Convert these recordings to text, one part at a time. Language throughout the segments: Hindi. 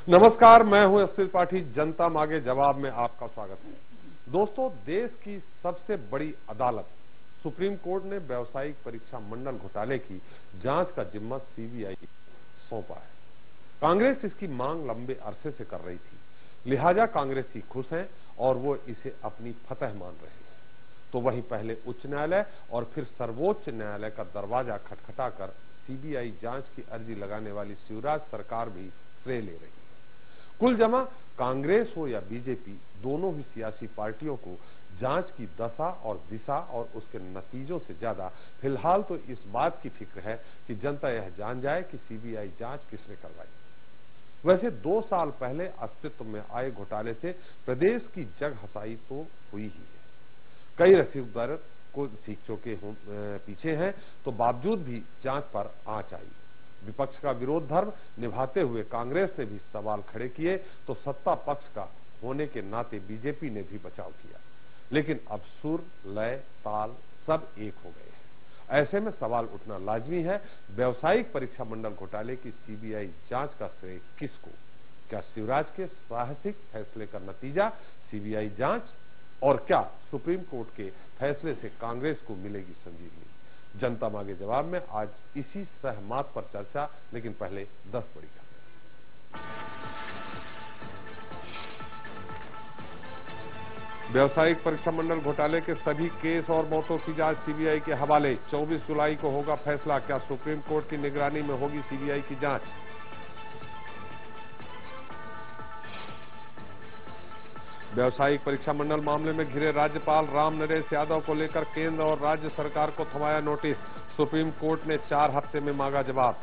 नमस्कार, मैं हूं एस त्रिपाठी। जनता मांगे जवाब में आपका स्वागत है। दोस्तों, देश की सबसे बड़ी अदालत सुप्रीम कोर्ट ने व्यावसायिक परीक्षा मंडल घोटाले की जांच का जिम्मा सीबीआई सौंपा है। कांग्रेस इसकी मांग लंबे अरसे से कर रही थी, लिहाजा कांग्रेसी खुश हैं और वो इसे अपनी फतह मान रहे हैं। तो वहीं पहले उच्च न्यायालय और फिर सर्वोच्च न्यायालय का दरवाजा खटखटाकर सीबीआई जांच की अर्जी लगाने वाली शिवराज सरकार भी श्रेय ले रही है। कुल जमा कांग्रेस हो या बीजेपी, दोनों ही सियासी पार्टियों को जांच की दशा और दिशा और उसके नतीजों से ज्यादा फिलहाल तो इस बात की फिक्र है कि जनता यह जान जाए कि सीबीआई जांच किसने करवाई। वैसे 2 साल पहले अस्तित्व में आए घोटाले से प्रदेश की जग हसाई तो हुई ही है। कई रसीददार को सीखों के पीछे हैं, तो बावजूद भी जांच पर आंच आई। विपक्ष का विरोध धर्म निभाते हुए कांग्रेस ने भी सवाल खड़े किए, तो सत्ता पक्ष का होने के नाते बीजेपी ने भी बचाव किया। लेकिन अब सुर, लय, ताल सब एक हो गए हैं। ऐसे में सवाल उठना लाजमी है, व्यावसायिक परीक्षा मंडल घोटाले की सीबीआई जांच का श्रेय किसको? क्या शिवराज के साहसिक फैसले का नतीजा सीबीआई जांच, और क्या सुप्रीम कोर्ट के फैसले से कांग्रेस को मिलेगी संजीवनी? जनता मांगे जवाब में आज इसी सहमत पर चर्चा, लेकिन पहले 10 बड़ी खबरें। व्यावसायिक परीक्षा मंडल घोटाले के सभी केस और मौतों की जांच सीबीआई के हवाले। 24 जुलाई को होगा फैसला। क्या सुप्रीम कोर्ट की निगरानी में होगी सीबीआई की जांच? व्यावसायिक परीक्षा मंडल मामले में घिरे राज्यपाल राम नरेश यादव को लेकर केंद्र और राज्य सरकार को थमाया नोटिस। सुप्रीम कोर्ट ने 4 हफ्ते में मांगा जवाब।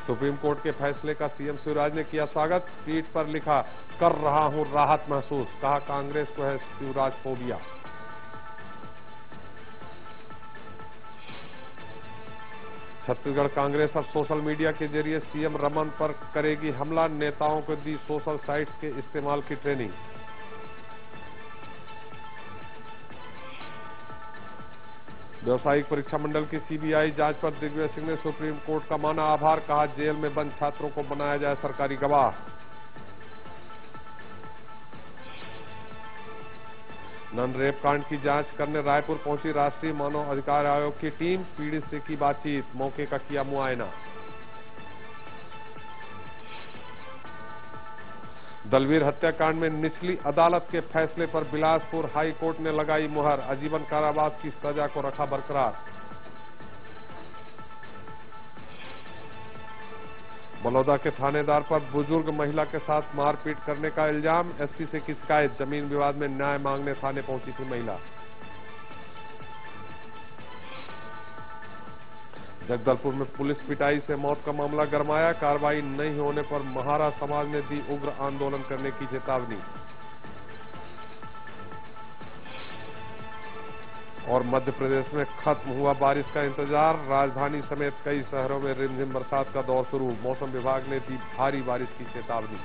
सुप्रीम कोर्ट के फैसले का सीएम शिवराज ने किया स्वागत। ट्वीट पर लिखा, कर रहा हूं राहत महसूस। कहा, कांग्रेस को है शिवराज फोबिया। छत्तीसगढ़ कांग्रेस अब सोशल मीडिया के जरिए सीएम रमन पर करेगी हमला। नेताओं को दी सोशल साइट्स के इस्तेमाल की ट्रेनिंग। व्यावसायिक परीक्षा मंडल की सीबीआई जांच पर दिग्विजय सिंह ने सुप्रीम कोर्ट का माना आभार। कहा, जेल में बंद छात्रों को बनाया जाए सरकारी गवाह। ननरेप कांड की जांच करने रायपुर पहुंची राष्ट्रीय मानव अधिकार आयोग की टीम। पीड़ित से की बातचीत, मौके का किया मुआयना। दलवीर हत्याकांड में निचली अदालत के फैसले पर बिलासपुर हाई कोर्ट ने लगाई मुहर। आजीवन कारावास की सजा को रखा बरकरार। बलौदा के थानेदार पर बुजुर्ग महिला के साथ मारपीट करने का इल्जाम। एसपी से की शिकायत। जमीन विवाद में न्याय मांगने थाने पहुंची थी महिला। जगदलपुर में पुलिस पिटाई से मौत का मामला गरमाया। कार्रवाई नहीं होने पर महारा समाज ने दी उग्र आंदोलन करने की चेतावनी। और मध्य प्रदेश में खत्म हुआ बारिश का इंतजार। राजधानी समेत कई शहरों में रिमझिम बरसात का दौर शुरू। मौसम विभाग ने दी भारी बारिश की चेतावनी।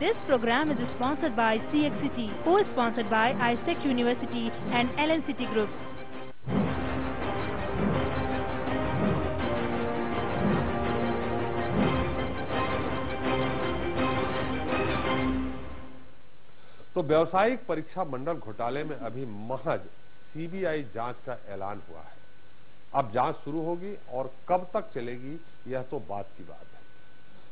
This program is sponsored by CXCT, co-sponsored by ISEC University and LNCT Group. तो व्यावसायिक परीक्षा मंडल घोटाले में अभी महज सीबीआई जांच का ऐलान हुआ है। अब जांच शुरू होगी और कब तक चलेगी यह तो बात की बात है,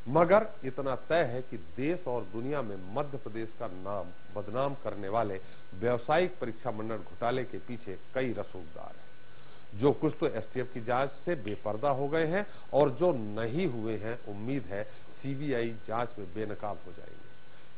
मगर इतना तय है कि देश और दुनिया में मध्य प्रदेश का नाम बदनाम करने वाले व्यावसायिक परीक्षा मंडल घोटाले के पीछे कई रसूखदार हैं, जो कुछ तो एसटीएफ की जांच से बेपर्दा हो गए हैं और जो नहीं हुए हैं उम्मीद है सीबीआई जांच में बेनकाब हो जाएंगे।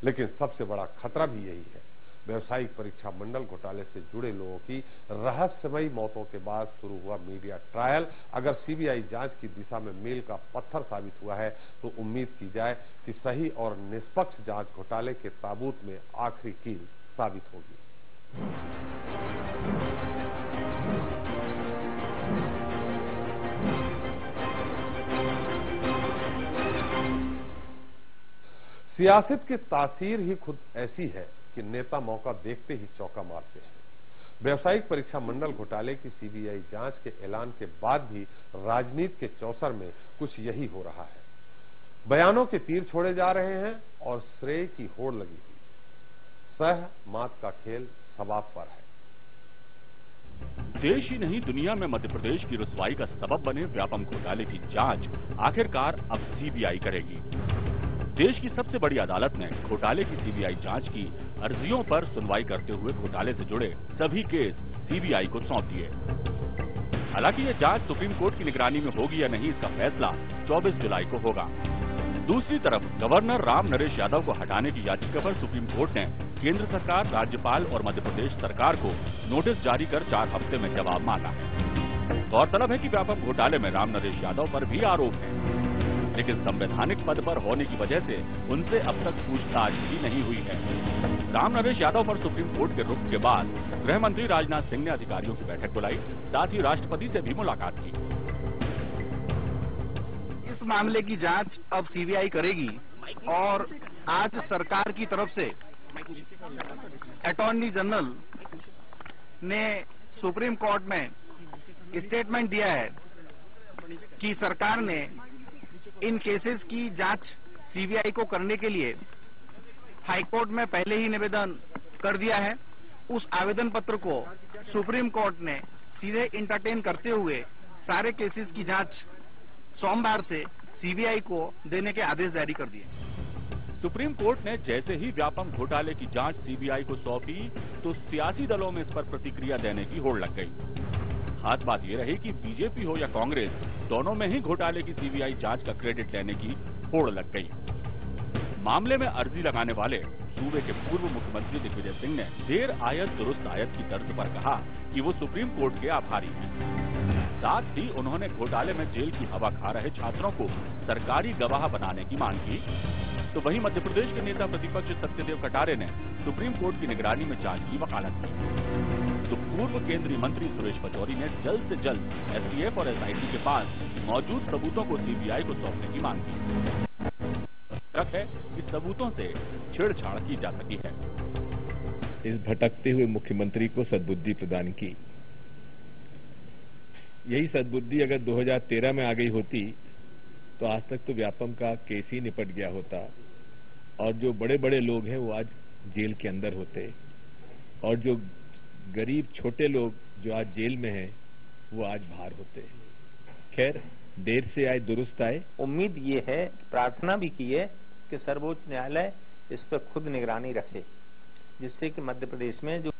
लेकिन सबसे बड़ा खतरा भी यही है, व्यावसायिक परीक्षा मंडल घोटाले से जुड़े लोगों की रहस्यमयी मौतों के बाद शुरू हुआ मीडिया ट्रायल अगर सीबीआई जांच की दिशा में मील का पत्थर साबित हुआ है, तो उम्मीद की जाए कि सही और निष्पक्ष जांच घोटाले के ताबूत में आखिरी कील साबित होगी। सियासत की तासीर ही खुद ऐसी है कि नेता मौका देखते ही चौका मारते हैं। व्यावसायिक परीक्षा मंडल घोटाले की सीबीआई जांच के ऐलान के बाद भी राजनीति के चौसर में कुछ यही हो रहा है। बयानों के तीर छोड़े जा रहे हैं और श्रेय की होड़ लगी हुई। सह मात का खेल सवाब पर है। देश ही नहीं दुनिया में मध्य प्रदेश की रुसवाई का सबब बने व्यापम घोटाले की जांच आखिरकार अब सीबीआई करेगी। देश की सबसे बड़ी अदालत ने घोटाले की सीबीआई जांच की अर्जियों पर सुनवाई करते हुए घोटाले से जुड़े सभी केस सीबीआई को सौंप दिए। हालांकि यह जांच सुप्रीम कोर्ट की निगरानी में होगी या नहीं, इसका फैसला 24 जुलाई को होगा। दूसरी तरफ गवर्नर राम नरेश यादव को हटाने की याचिका पर सुप्रीम कोर्ट ने केंद्र सरकार, राज्यपाल और मध्य प्रदेश सरकार को नोटिस जारी कर 4 हफ्ते में जवाब मांगा। गौरतलब है कि व्यापक घोटाले में राम नरेश यादव पर भी आरोप है, लेकिन संवैधानिक पद पर होने की वजह से उनसे अब तक पूछताछ भी नहीं हुई है। राम नरेश यादव पर सुप्रीम कोर्ट के रुख के बाद गृह मंत्री राजनाथ सिंह ने अधिकारियों की बैठक बुलाई, साथ ही राष्ट्रपति से भी मुलाकात की। इस मामले की जांच अब सीबीआई करेगी और आज सरकार की तरफ से अटॉर्नी जनरल ने सुप्रीम कोर्ट में स्टेटमेंट दिया है कि सरकार ने इन केसेस की जांच सीबीआई को करने के लिए हाईकोर्ट में पहले ही निवेदन कर दिया है। उस आवेदन पत्र को सुप्रीम कोर्ट ने सीधे इंटरटेन करते हुए सारे केसेस की जांच सोमवार से सीबीआई को देने के आदेश जारी कर दिए। सुप्रीम कोर्ट ने जैसे ही व्यापम घोटाले की जांच सीबीआई को सौंपी तो सियासी दलों में इस पर प्रतिक्रिया देने की होड़ लग गई। खास बात यह रही कि बीजेपी हो या कांग्रेस, दोनों में ही घोटाले की सीबीआई जांच का क्रेडिट लेने की होड़ लग गई। मामले में अर्जी लगाने वाले सूबे के पूर्व मुख्यमंत्री दिग्विजय सिंह ने देर आयत दुरुस्त आयत की तर्ज पर कहा कि वो सुप्रीम कोर्ट के आभारी हैं। साथ ही उन्होंने घोटाले में जेल की हवा खा रहे छात्रों को सरकारी गवाह बनाने की मांग की। तो वहीं मध्य प्रदेश के नेता प्रतिपक्ष सत्यदेव कटारे ने सुप्रीम कोर्ट की निगरानी में जांच की वकालत की। तो पूर्व केंद्रीय मंत्री सुरेश पचौरी ने जल्द से जल्द एसटीएफ और एसआईटी के पास मौजूद सबूतों को सीबीआई को सौंपने की मांग की। शक है कि सबूतों से छेड़छाड़ की जा सकी है। इस भटकते हुए मुख्यमंत्री को सद्बुद्धि प्रदान की। यही सद्बुद्धि अगर 2013 में आ गई होती तो आज तक तो व्यापम का केस ही निपट गया होता और जो बड़े बड़े लोग हैं वो आज जेल के अंदर होते और जो गरीब छोटे लोग जो आज जेल में हैं वो आज बाहर होते। खैर, देर से आए दुरुस्त आए। उम्मीद ये है, प्रार्थना भी की है कि सर्वोच्च न्यायालय इस पर खुद निगरानी रखे, जिससे कि मध्य प्रदेश में जो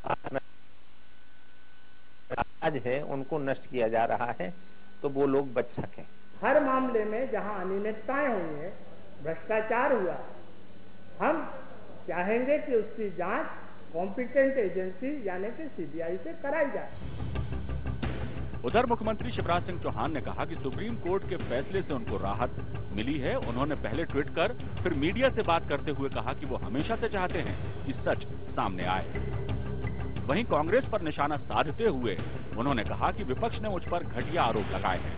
आज है उनको नष्ट किया जा रहा है तो वो लोग बच सकें। हर मामले में जहां अनियमितताएं हुई है, भ्रष्टाचार हुआ, हम चाहेंगे कि उसकी जांच कॉम्पिटेंट एजेंसी यानी कि सीबीआई से कराई जाए। उधर मुख्यमंत्री शिवराज सिंह चौहान ने कहा कि सुप्रीम कोर्ट के फैसले से उनको राहत मिली है। उन्होंने पहले ट्वीट कर फिर मीडिया से बात करते हुए कहा कि वो हमेशा से चाहते हैं कि सच सामने आए। वहीं कांग्रेस पर निशाना साधते हुए उन्होंने कहा कि विपक्ष ने मुझ पर घटिया आरोप लगाए हैं।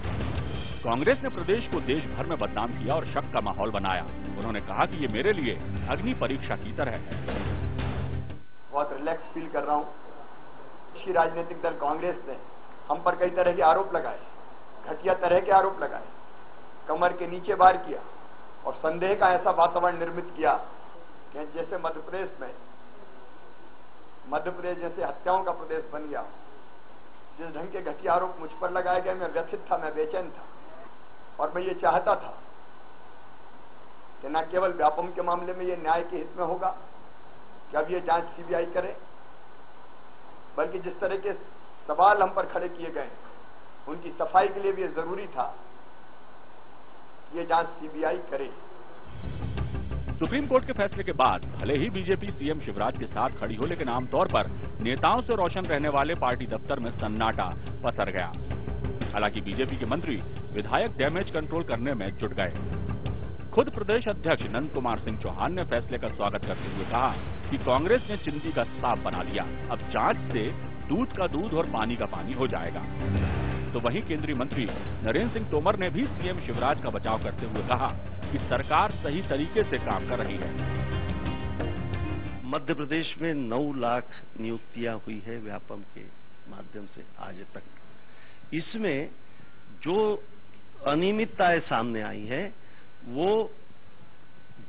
कांग्रेस ने प्रदेश को देश भर में बदनाम किया और शक का माहौल बनाया। उन्होंने कहा कि ये मेरे लिए अग्नि परीक्षा की तरह है। बहुत रिलैक्स फील कर रहा हूँ। इसी राजनीतिक दल कांग्रेस ने हम पर कई तरह के आरोप लगाए, घटिया तरह के आरोप लगाए, कमर के नीचे वार किया और संदेह का ऐसा वातावरण निर्मित किया कि जैसे मध्य प्रदेश जैसे हत्याओं का प्रदेश बन गया। जिस ढंग के घटिया आरोप मुझ पर लगाए गए, मैं व्यथित था, मैं बेचैन था और मैं ये चाहता था कि न केवल व्यापम के मामले में ये न्याय के हित में होगा कि अब ये जांच सीबीआई करे, बल्कि जिस तरह के सवाल हम पर खड़े किए गए उनकी सफाई के लिए भी ये जरूरी था कि ये जांच सीबीआई करे। सुप्रीम कोर्ट के फैसले के बाद भले ही बीजेपी सीएम शिवराज के साथ खड़ी हो, लेकिन आमतौर पर नेताओं से रोशन रहने वाले पार्टी दफ्तर में सन्नाटा पसर गया। हालांकि बीजेपी के मंत्री विधायक डैमेज कंट्रोल करने में जुट गए। खुद प्रदेश अध्यक्ष नंद कुमार सिंह चौहान ने फैसले का स्वागत करते हुए कहा कि कांग्रेस ने चिंदी का साफ बना लिया, अब जांच से दूध का दूध और पानी का पानी हो जाएगा। तो वहीं केंद्रीय मंत्री नरेंद्र सिंह तोमर ने भी सीएम शिवराज का बचाव करते हुए कहा कि सरकार सही तरीके से काम कर रही है। मध्य प्रदेश में 9 लाख नियुक्तियां हुई है व्यापम के माध्यम से आज तक। इसमें जो अनियमितताएं सामने आई है वो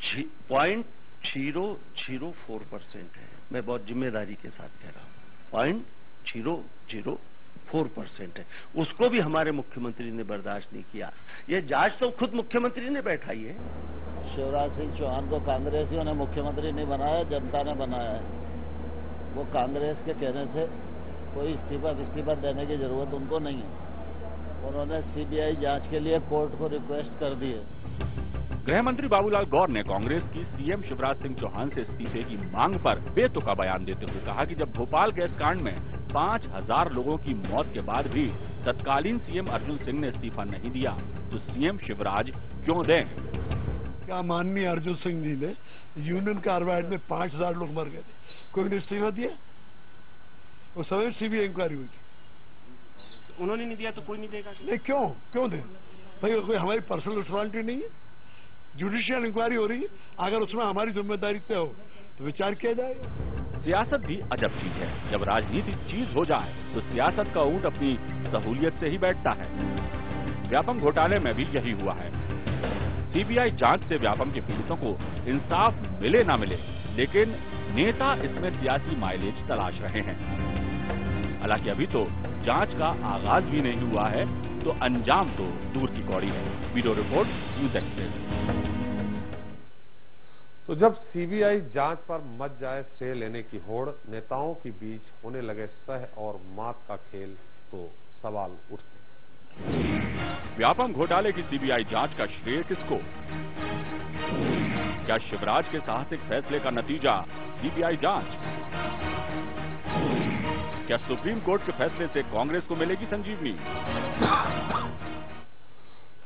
0.004% है। मैं बहुत जिम्मेदारी के साथ कह रहा हूं, 0.004% है। उसको भी हमारे मुख्यमंत्री ने बर्दाश्त नहीं किया। ये जांच तो खुद मुख्यमंत्री ने बैठाई है। शिवराज सिंह चौहान को कांग्रेसियों ने मुख्यमंत्री नहीं बनाया, जनता ने बनाया है। वो कांग्रेस के कहने से कोई इस्तीफा देने की जरूरत उनको नहीं है। उन्होंने सीबीआई जांच के लिए कोर्ट को रिक्वेस्ट कर दी है। गृह मंत्री बाबूलाल गौर ने कांग्रेस की सीएम शिवराज सिंह चौहान से इस्तीफे की मांग पर बेतुका बयान देते हुए कहा कि जब भोपाल गैस कांड में 5000 लोगों की मौत के बाद भी तत्कालीन सीएम अर्जुन सिंह ने इस्तीफा नहीं दिया तो सीएम शिवराज क्यों दें? क्या माननीय अर्जुन सिंह जी ने यूनियन कार्बाइड में 5000 लोग मर गए थे, कोई ने इस्तीफा दिया? वो समय सीबीआई इंक्वायरी हुई थी, उन्होंने नहीं दिया तो कोई नहीं देगा। नहीं, क्यों दे भाई? कोई हमारी पर्सनल रिस्पॉन्सिबिलिटी नहीं है। जुडिशियल इंक्वायरी हो रही है, अगर उसमें हमारी जिम्मेदारी तय हो तो विचार किया जाएगा। सियासत भी अजब चीज है। जब राजनीतिक चीज हो जाए तो सियासत का ऊंट अपनी सहूलियत से ही बैठता है। व्यापम घोटाले में भी यही हुआ है। सीबीआई जांच से व्यापम के पीड़ितों को इंसाफ मिले ना मिले, लेकिन नेता इसमें सियासी माइलेज तलाश रहे हैं। हालांकि अभी तो जांच का आगाज भी नहीं हुआ है, तो अंजाम तो दूर की कौड़ी है। Bureau report, news express. तो जब सीबीआई जांच पर मच जाए श्रेय लेने की होड़, नेताओं के बीच होने लगे सह और मात का खेल, तो सवाल उठते। व्यापम घोटाले की सीबीआई जांच का श्रेय किसको? क्या शिवराज के साहसिक फैसले का नतीजा सीबीआई जांच? क्या सुप्रीम कोर्ट के फैसले से कांग्रेस को मिलेगी संजीवनी?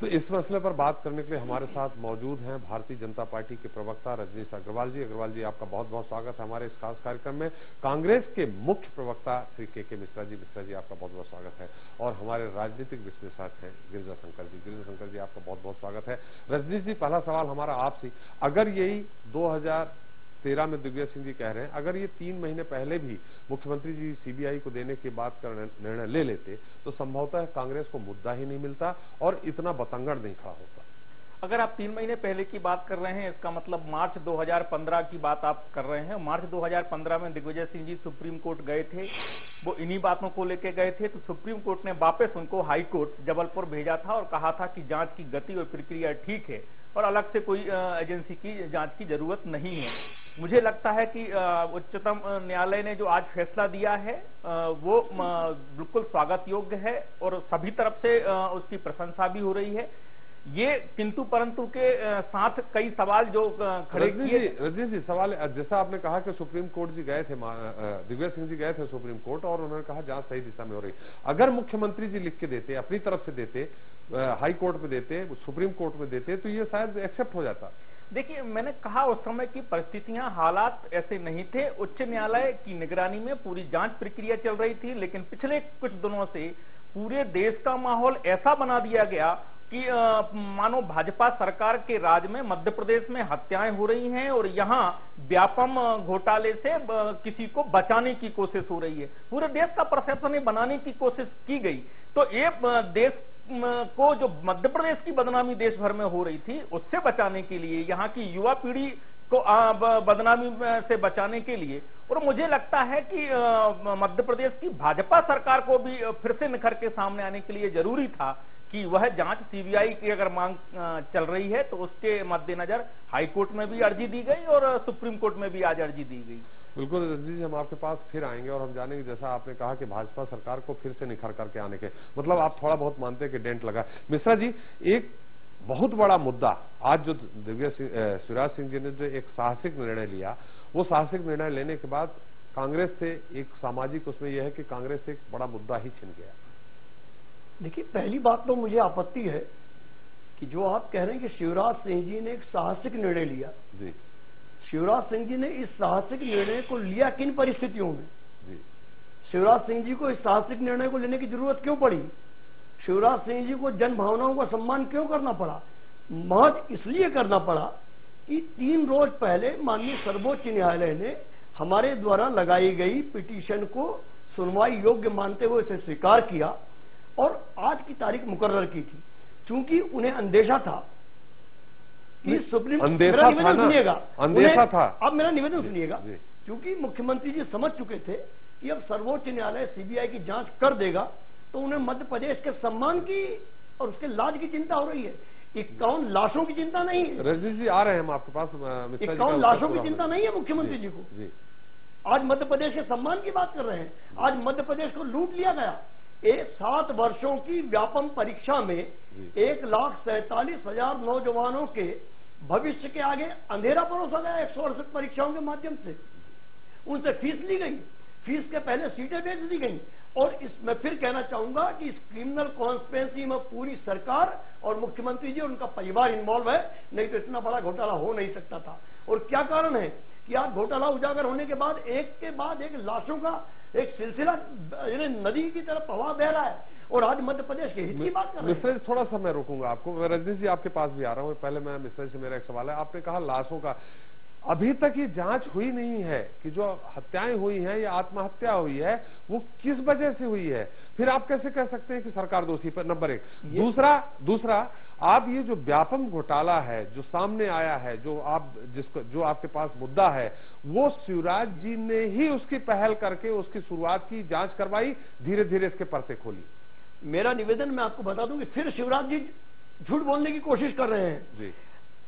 तो इस मसले पर बात करने के लिए हमारे साथ मौजूद हैं भारतीय जनता पार्टी के प्रवक्ता रजनीश अग्रवाल जी। अग्रवाल जी, आपका बहुत बहुत स्वागत है हमारे इस खास कार्यक्रम में। कांग्रेस के मुख्य प्रवक्ता श्री के मिश्रा जी, आपका बहुत बहुत स्वागत है। और हमारे राजनीतिक विश्लेषक हैं गिरिजा शंकर जी, आपका बहुत बहुत स्वागत है। रजनीश जी, पहला सवाल हमारा आपसे, अगर यही 2013 में दिग्विजय सिंह जी कह रहे हैं, अगर ये 3 महीने पहले भी मुख्यमंत्री जी सीबीआई को देने की बात का निर्णय ले लेते तो संभवतः कांग्रेस को मुद्दा ही नहीं मिलता और इतना बतंगड़ नहीं खड़ा होता। अगर आप 3 महीने पहले की बात कर रहे हैं, इसका मतलब मार्च 2015 की बात आप कर रहे हैं। मार्च 2015 में दिग्विजय सिंह जी सुप्रीम कोर्ट गए थे, वो इन्हीं बातों को लेके गए थे। तो सुप्रीम कोर्ट ने वापस उनको हाई कोर्ट जबलपुर भेजा था और कहा था कि जांच की गति और प्रक्रिया ठीक है और अलग से कोई एजेंसी की जांच की जरूरत नहीं है। मुझे लगता है कि उच्चतम न्यायालय ने जो आज फैसला दिया है वो बिल्कुल स्वागत योग्य है और सभी तरफ से उसकी प्रशंसा भी हो रही है। ये किंतु परंतु के साथ कई सवाल जो खड़े किए। रजनीश जी, सवाल जैसा आपने कहा कि सुप्रीम कोर्ट जी गए थे, दिग्विजय सिंह जी गए थे सुप्रीम कोर्ट और उन्होंने कहा जांच सही दिशा में हो रही। अगर मुख्यमंत्री जी लिख के देते, अपनी तरफ से देते, हाई कोर्ट में देते, सुप्रीम कोर्ट में देते, तो ये शायद एक्सेप्ट हो जाता। देखिए, मैंने कहा उस समय की परिस्थितियां, हालात ऐसे नहीं थे। उच्च न्यायालय की निगरानी में पूरी जांच प्रक्रिया चल रही थी, लेकिन पिछले कुछ दिनों से पूरे देश का माहौल ऐसा बना दिया गया कि मानो भाजपा सरकार के राज में मध्य प्रदेश में हत्याएं हो रही हैं और यहाँ व्यापम घोटाले से किसी को बचाने की कोशिश हो रही है। पूरे देश का परसेप्शन बनाने की कोशिश की गई। तो ये देश को, जो मध्य प्रदेश की बदनामी देश भर में हो रही थी, उससे बचाने के लिए, यहाँ की युवा पीढ़ी को बदनामी से बचाने के लिए, और मुझे लगता है कि मध्य प्रदेश की भाजपा सरकार को भी फिर से निखर के सामने आने के लिए जरूरी था कि वह जांच सीबीआई की अगर मांग चल रही है तो उसके मद्देनजर हाई कोर्ट में भी अर्जी दी गई और सुप्रीम कोर्ट में भी आज अर्जी दी गई। बिल्कुल रजनीश जी, हम आपके पास फिर आएंगे और हम जानेंगे, जैसा आपने कहा कि भाजपा सरकार को फिर से निखर करके आने के मतलब आप थोड़ा बहुत मानते हैं कि डेंट लगा। मिश्रा जी, एक बहुत बड़ा मुद्दा आज जो शिवराज सिंह जी ने जो एक साहसिक निर्णय लिया, वो साहसिक निर्णय लेने के बाद कांग्रेस से एक सामाजिक उसमें यह है कि कांग्रेस से एक बड़ा मुद्दा ही छिन गया। देखिए, पहली बात तो मुझे आपत्ति है कि जो आप कह रहे हैं कि शिवराज सिंह जी ने एक साहसिक निर्णय लिया जी। शिवराज सिंह जी ने इस साहसिक निर्णय को लिया किन परिस्थितियों में जी? शिवराज सिंह जी को इस साहसिक निर्णय को लेने की जरूरत क्यों पड़ी? शिवराज सिंह जी को जन भावनाओं का सम्मान क्यों करना पड़ा? महज इसलिए करना पड़ा कि 3 रोज पहले माननीय सर्वोच्च न्यायालय ने हमारे द्वारा लगाई गई पिटीशन को सुनवाई योग्य मानते हुए इसे स्वीकार किया और आज की तारीख मुकर्रर की थी। चूंकि उन्हें अंदेशा था कि सुप्रीम अंदेशा था ना, अंदेशा था। अब मेरा निवेदन सुनिएगा। क्योंकि मुख्यमंत्री जी समझ चुके थे कि अब सर्वोच्च न्यायालय सीबीआई की जांच कर देगा, तो उन्हें मध्य प्रदेश के सम्मान की और उसके लाज की चिंता हो रही है। 51 लाशों की चिंता नहीं है। रजनीश जी आ रहे हैं हम आपके पास। 51 लाशों की चिंता नहीं है मुख्यमंत्री जी को। आज मध्य प्रदेश के सम्मान की बात कर रहे हैं। आज मध्य प्रदेश को लूट लिया गया। 7 वर्षों की व्यापम परीक्षा में 1,47,000 नौजवानों के भविष्य के आगे अंधेरा परोसा गया 168 परीक्षाओं के माध्यम से। उनसे फीस ली गई, फीस के पहले सीटें बेच दी गई। और मैं फिर कहना चाहूंगा कि इस क्रिमिनल कॉन्स्पिरेसी में पूरी सरकार और मुख्यमंत्री जी और उनका परिवार इन्वॉल्व है, नहीं तो इतना बड़ा घोटाला हो नहीं सकता था। और क्या कारण है कि आज घोटाला उजागर होने के बाद एक के बाद एक लाशों का एक सिलसिला नदी की तरफ प्रवाह बह रहा है और आज मध्य प्रदेश के हित की बात कर रहे हैं। मिश्रा जी थोड़ा सा मैं रोकूंगा आपको। रजनीश जी आपके पास भी आ रहा हूं। पहले मैं मिश्रा से मेरा एक सवाल है। आपने कहा लाशों का, अभी तक ये जांच हुई नहीं है कि जो हत्याएं हुई हैं या आत्महत्या हुई है वो किस वजह से हुई है। फिर आप कैसे कह सकते हैं कि सरकार दोषी पर? नंबर 1। दूसरा आप ये जो व्यापम घोटाला है जो सामने आया है, जो आपके पास मुद्दा है, वो शिवराज जी ने ही उसकी पहल करके उसकी शुरुआत की, जांच करवाई, धीरे धीरे इसके पर्चे खोली। मेरा निवेदन मैं आपको बता दूं कि फिर शिवराज जी झूठ बोलने की कोशिश कर रहे हैं जी।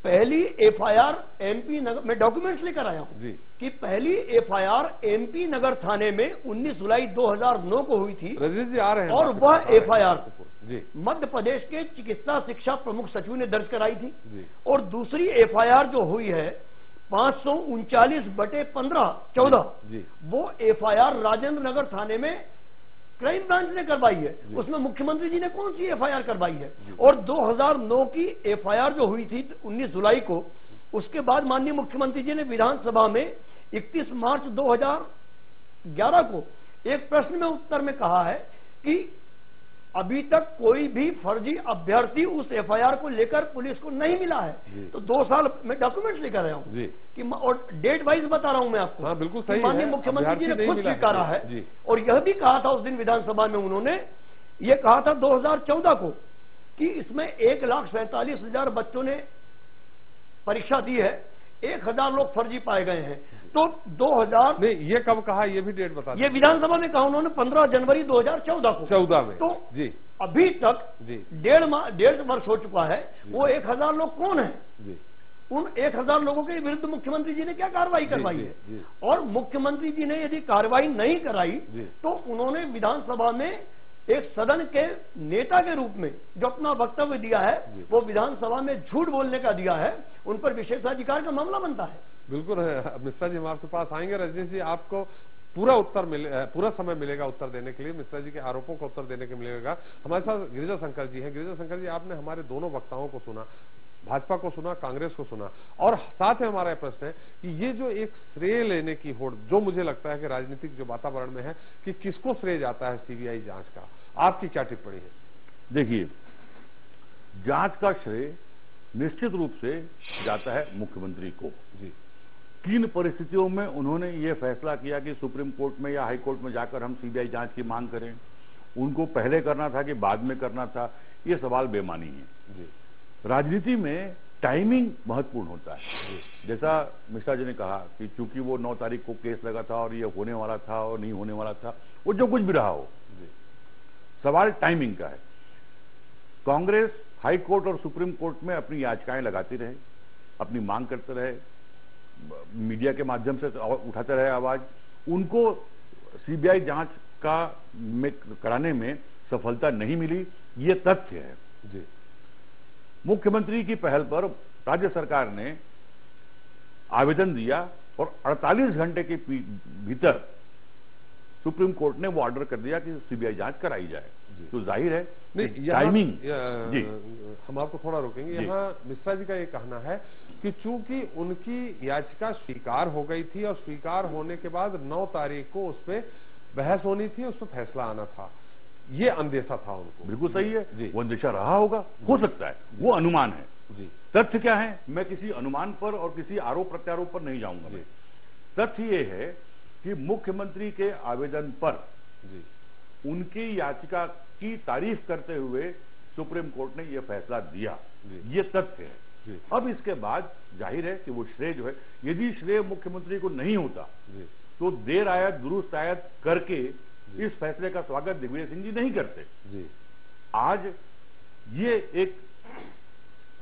पहली एफआईआर एमपी नगर, मैं डॉक्यूमेंट्स लेकर आया हूं कि पहली एफआईआर एमपी नगर थाने में 19 जुलाई 2009 को हुई थी। रजनीश जी आ रहे हैं। और वह एफआईआर मध्य प्रदेश के चिकित्सा शिक्षा प्रमुख सचिव ने दर्ज कराई थी। और दूसरी एफआईआर जो हुई है 539/15/14 वो एफआईआर राजेंद्र नगर थाने में क्राइम ब्रांच ने करवाई है। उसमें मुख्यमंत्री जी ने कौन सी एफआईआर करवाई है? और 2009 की एफआईआर जो हुई थी 19 जुलाई को, उसके बाद माननीय मुख्यमंत्री जी ने विधानसभा में 31 मार्च 2011 को एक प्रश्न में उत्तर में कहा है कि अभी तक कोई भी फर्जी अभ्यर्थी उस एफआईआर को लेकर पुलिस को नहीं मिला है। तो 2 साल मैं डॉक्यूमेंट्स लेकर आया हूं कि और डेट वाइज बता रहा हूं मैं आपको। बिल्कुल सही। माननीय मुख्यमंत्री जी ने खुद स्वीकारा है और यह भी कहा था उस दिन विधानसभा में, उन्होंने ये कहा था 2014 को कि इसमें 1,47,000 बच्चों ने परीक्षा दी है, 1,000 लोग फर्जी पाए गए हैं। तो 2000 नहीं, ये कब कहा ये भी डेट बता। ये विधानसभा में कहा उन्होंने 15 जनवरी 2014 को। 14 में। तो जी अभी तक 1.5 वर्ष हो चुका है। वो 1,000 लोग कौन है? उन 1,000 लोगों के विरुद्ध मुख्यमंत्री जी ने क्या कार्रवाई करवाई है? और मुख्यमंत्री जी ने यदि कार्रवाई नहीं कराई तो उन्होंने विधानसभा में एक सदन के नेता के रूप में जो अपना वक्तव्य दिया है वो विधानसभा में झूठ बोलने का दिया है, उन पर विशेषाधिकार का मामला बनता है। बिल्कुल है। मिश्रा जी हम आपके पास आएंगे। रजनीश जी आपको पूरा समय मिलेगा उत्तर देने के लिए, मिश्रा जी के आरोपों का उत्तर देने के मिलेगा। हमारे साथ गिरिजा शंकर जी हैं। गिरिजा शंकर जी, आपने हमारे दोनों वक्ताओं को सुना, भाजपा को सुना, कांग्रेस को सुना, और साथ में हमारा प्रश्न है कि ये जो एक श्रेय लेने की होड़ जो मुझे लगता है कि राजनीतिक जो वातावरण में है कि किसको श्रेय जाता है सीबीआई जांच का, आपकी क्या टिप्पणी है? देखिए, जांच का श्रेय निश्चित रूप से जाता है मुख्यमंत्री को। जी। किन परिस्थितियों में उन्होंने ये फैसला किया कि सुप्रीम कोर्ट में या हाई कोर्ट में जाकर हम सीबीआई जांच की मांग करें, उनको पहले करना था कि बाद में करना था, ये सवाल बेमानी है। जी। राजनीति में टाइमिंग महत्वपूर्ण होता है। जैसा मिश्रा जी ने कहा कि चूंकि वो 9 तारीख को केस लगा था और ये होने वाला था और नहीं होने वाला था, वो जो कुछ भी रहा हो, सवाल टाइमिंग का है। कांग्रेस हाई कोर्ट और सुप्रीम कोर्ट में अपनी याचिकाएं लगाती रहे, अपनी मांग करते रहे, मीडिया के माध्यम से उठाते रहे आवाज। उनको सीबीआई जांच कराने में सफलता नहीं मिली, ये तथ्य है। जी। मुख्यमंत्री की पहल पर राज्य सरकार ने आवेदन दिया और 48 घंटे के भीतर सुप्रीम कोर्ट ने वो ऑर्डर कर दिया कि सीबीआई जांच कराई जाए। तो जाहिर है नहीं, टाइमिंग। जी, हम आपको थोड़ा रोकेंगे। यहाँ मिश्रा जी का ये कहना है कि चूंकि उनकी याचिका स्वीकार हो गई थी और स्वीकार होने के बाद 9 तारीख को उस पर बहस होनी थी, उस पर फैसला आना था, ये अंदेशा था उनको। बिल्कुल सही है। वो अंदेशा रहा होगा, हो सकता है, वो अनुमान है। जी। तथ्य क्या है, मैं किसी अनुमान पर और किसी आरोप प्रत्यारोप पर नहीं जाऊंगा। तथ्य ये है कि मुख्यमंत्री के आवेदन पर उनकी याचिका की तारीफ करते हुए सुप्रीम कोर्ट ने यह फैसला दिया, ये तथ्य है। अब इसके बाद जाहिर है कि वो श्रेय जो है, यदि श्रेय मुख्यमंत्री को नहीं होता तो देर आयत दुरुस्त आयत करके इस फैसले का स्वागत दिग्विजय सिंह जी नहीं करते। आज ये एक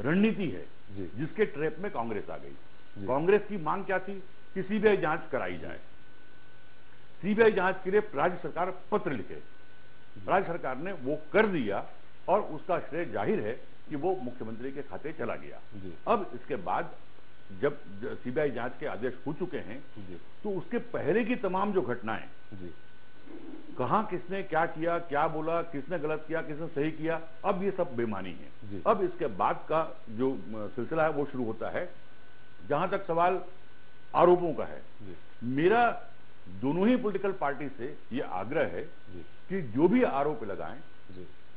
रणनीति है जिसके ट्रैप में कांग्रेस आ गई। कांग्रेस की मांग क्या थी कि सीबीआई जांच कराई जाए। सीबीआई जांच के लिए राज्य सरकार पत्र लिखे, राज्य सरकार ने वो कर दिया और उसका श्रेय जाहिर है कि वो मुख्यमंत्री के खाते चला गया। अब इसके बाद जब सीबीआई जांच के आदेश हो चुके हैं तो उसके पहले की तमाम जो घटनाएं, कहां किसने क्या किया, क्या बोला, किसने गलत किया, किसने सही किया, अब ये सब बेमानी है। अब इसके बाद का जो सिलसिला है वो शुरू होता है। जहां तक सवाल आरोपों का है, मेरा दोनों ही पॉलिटिकल पार्टी से ये आग्रह है कि जो भी आरोप लगाएं,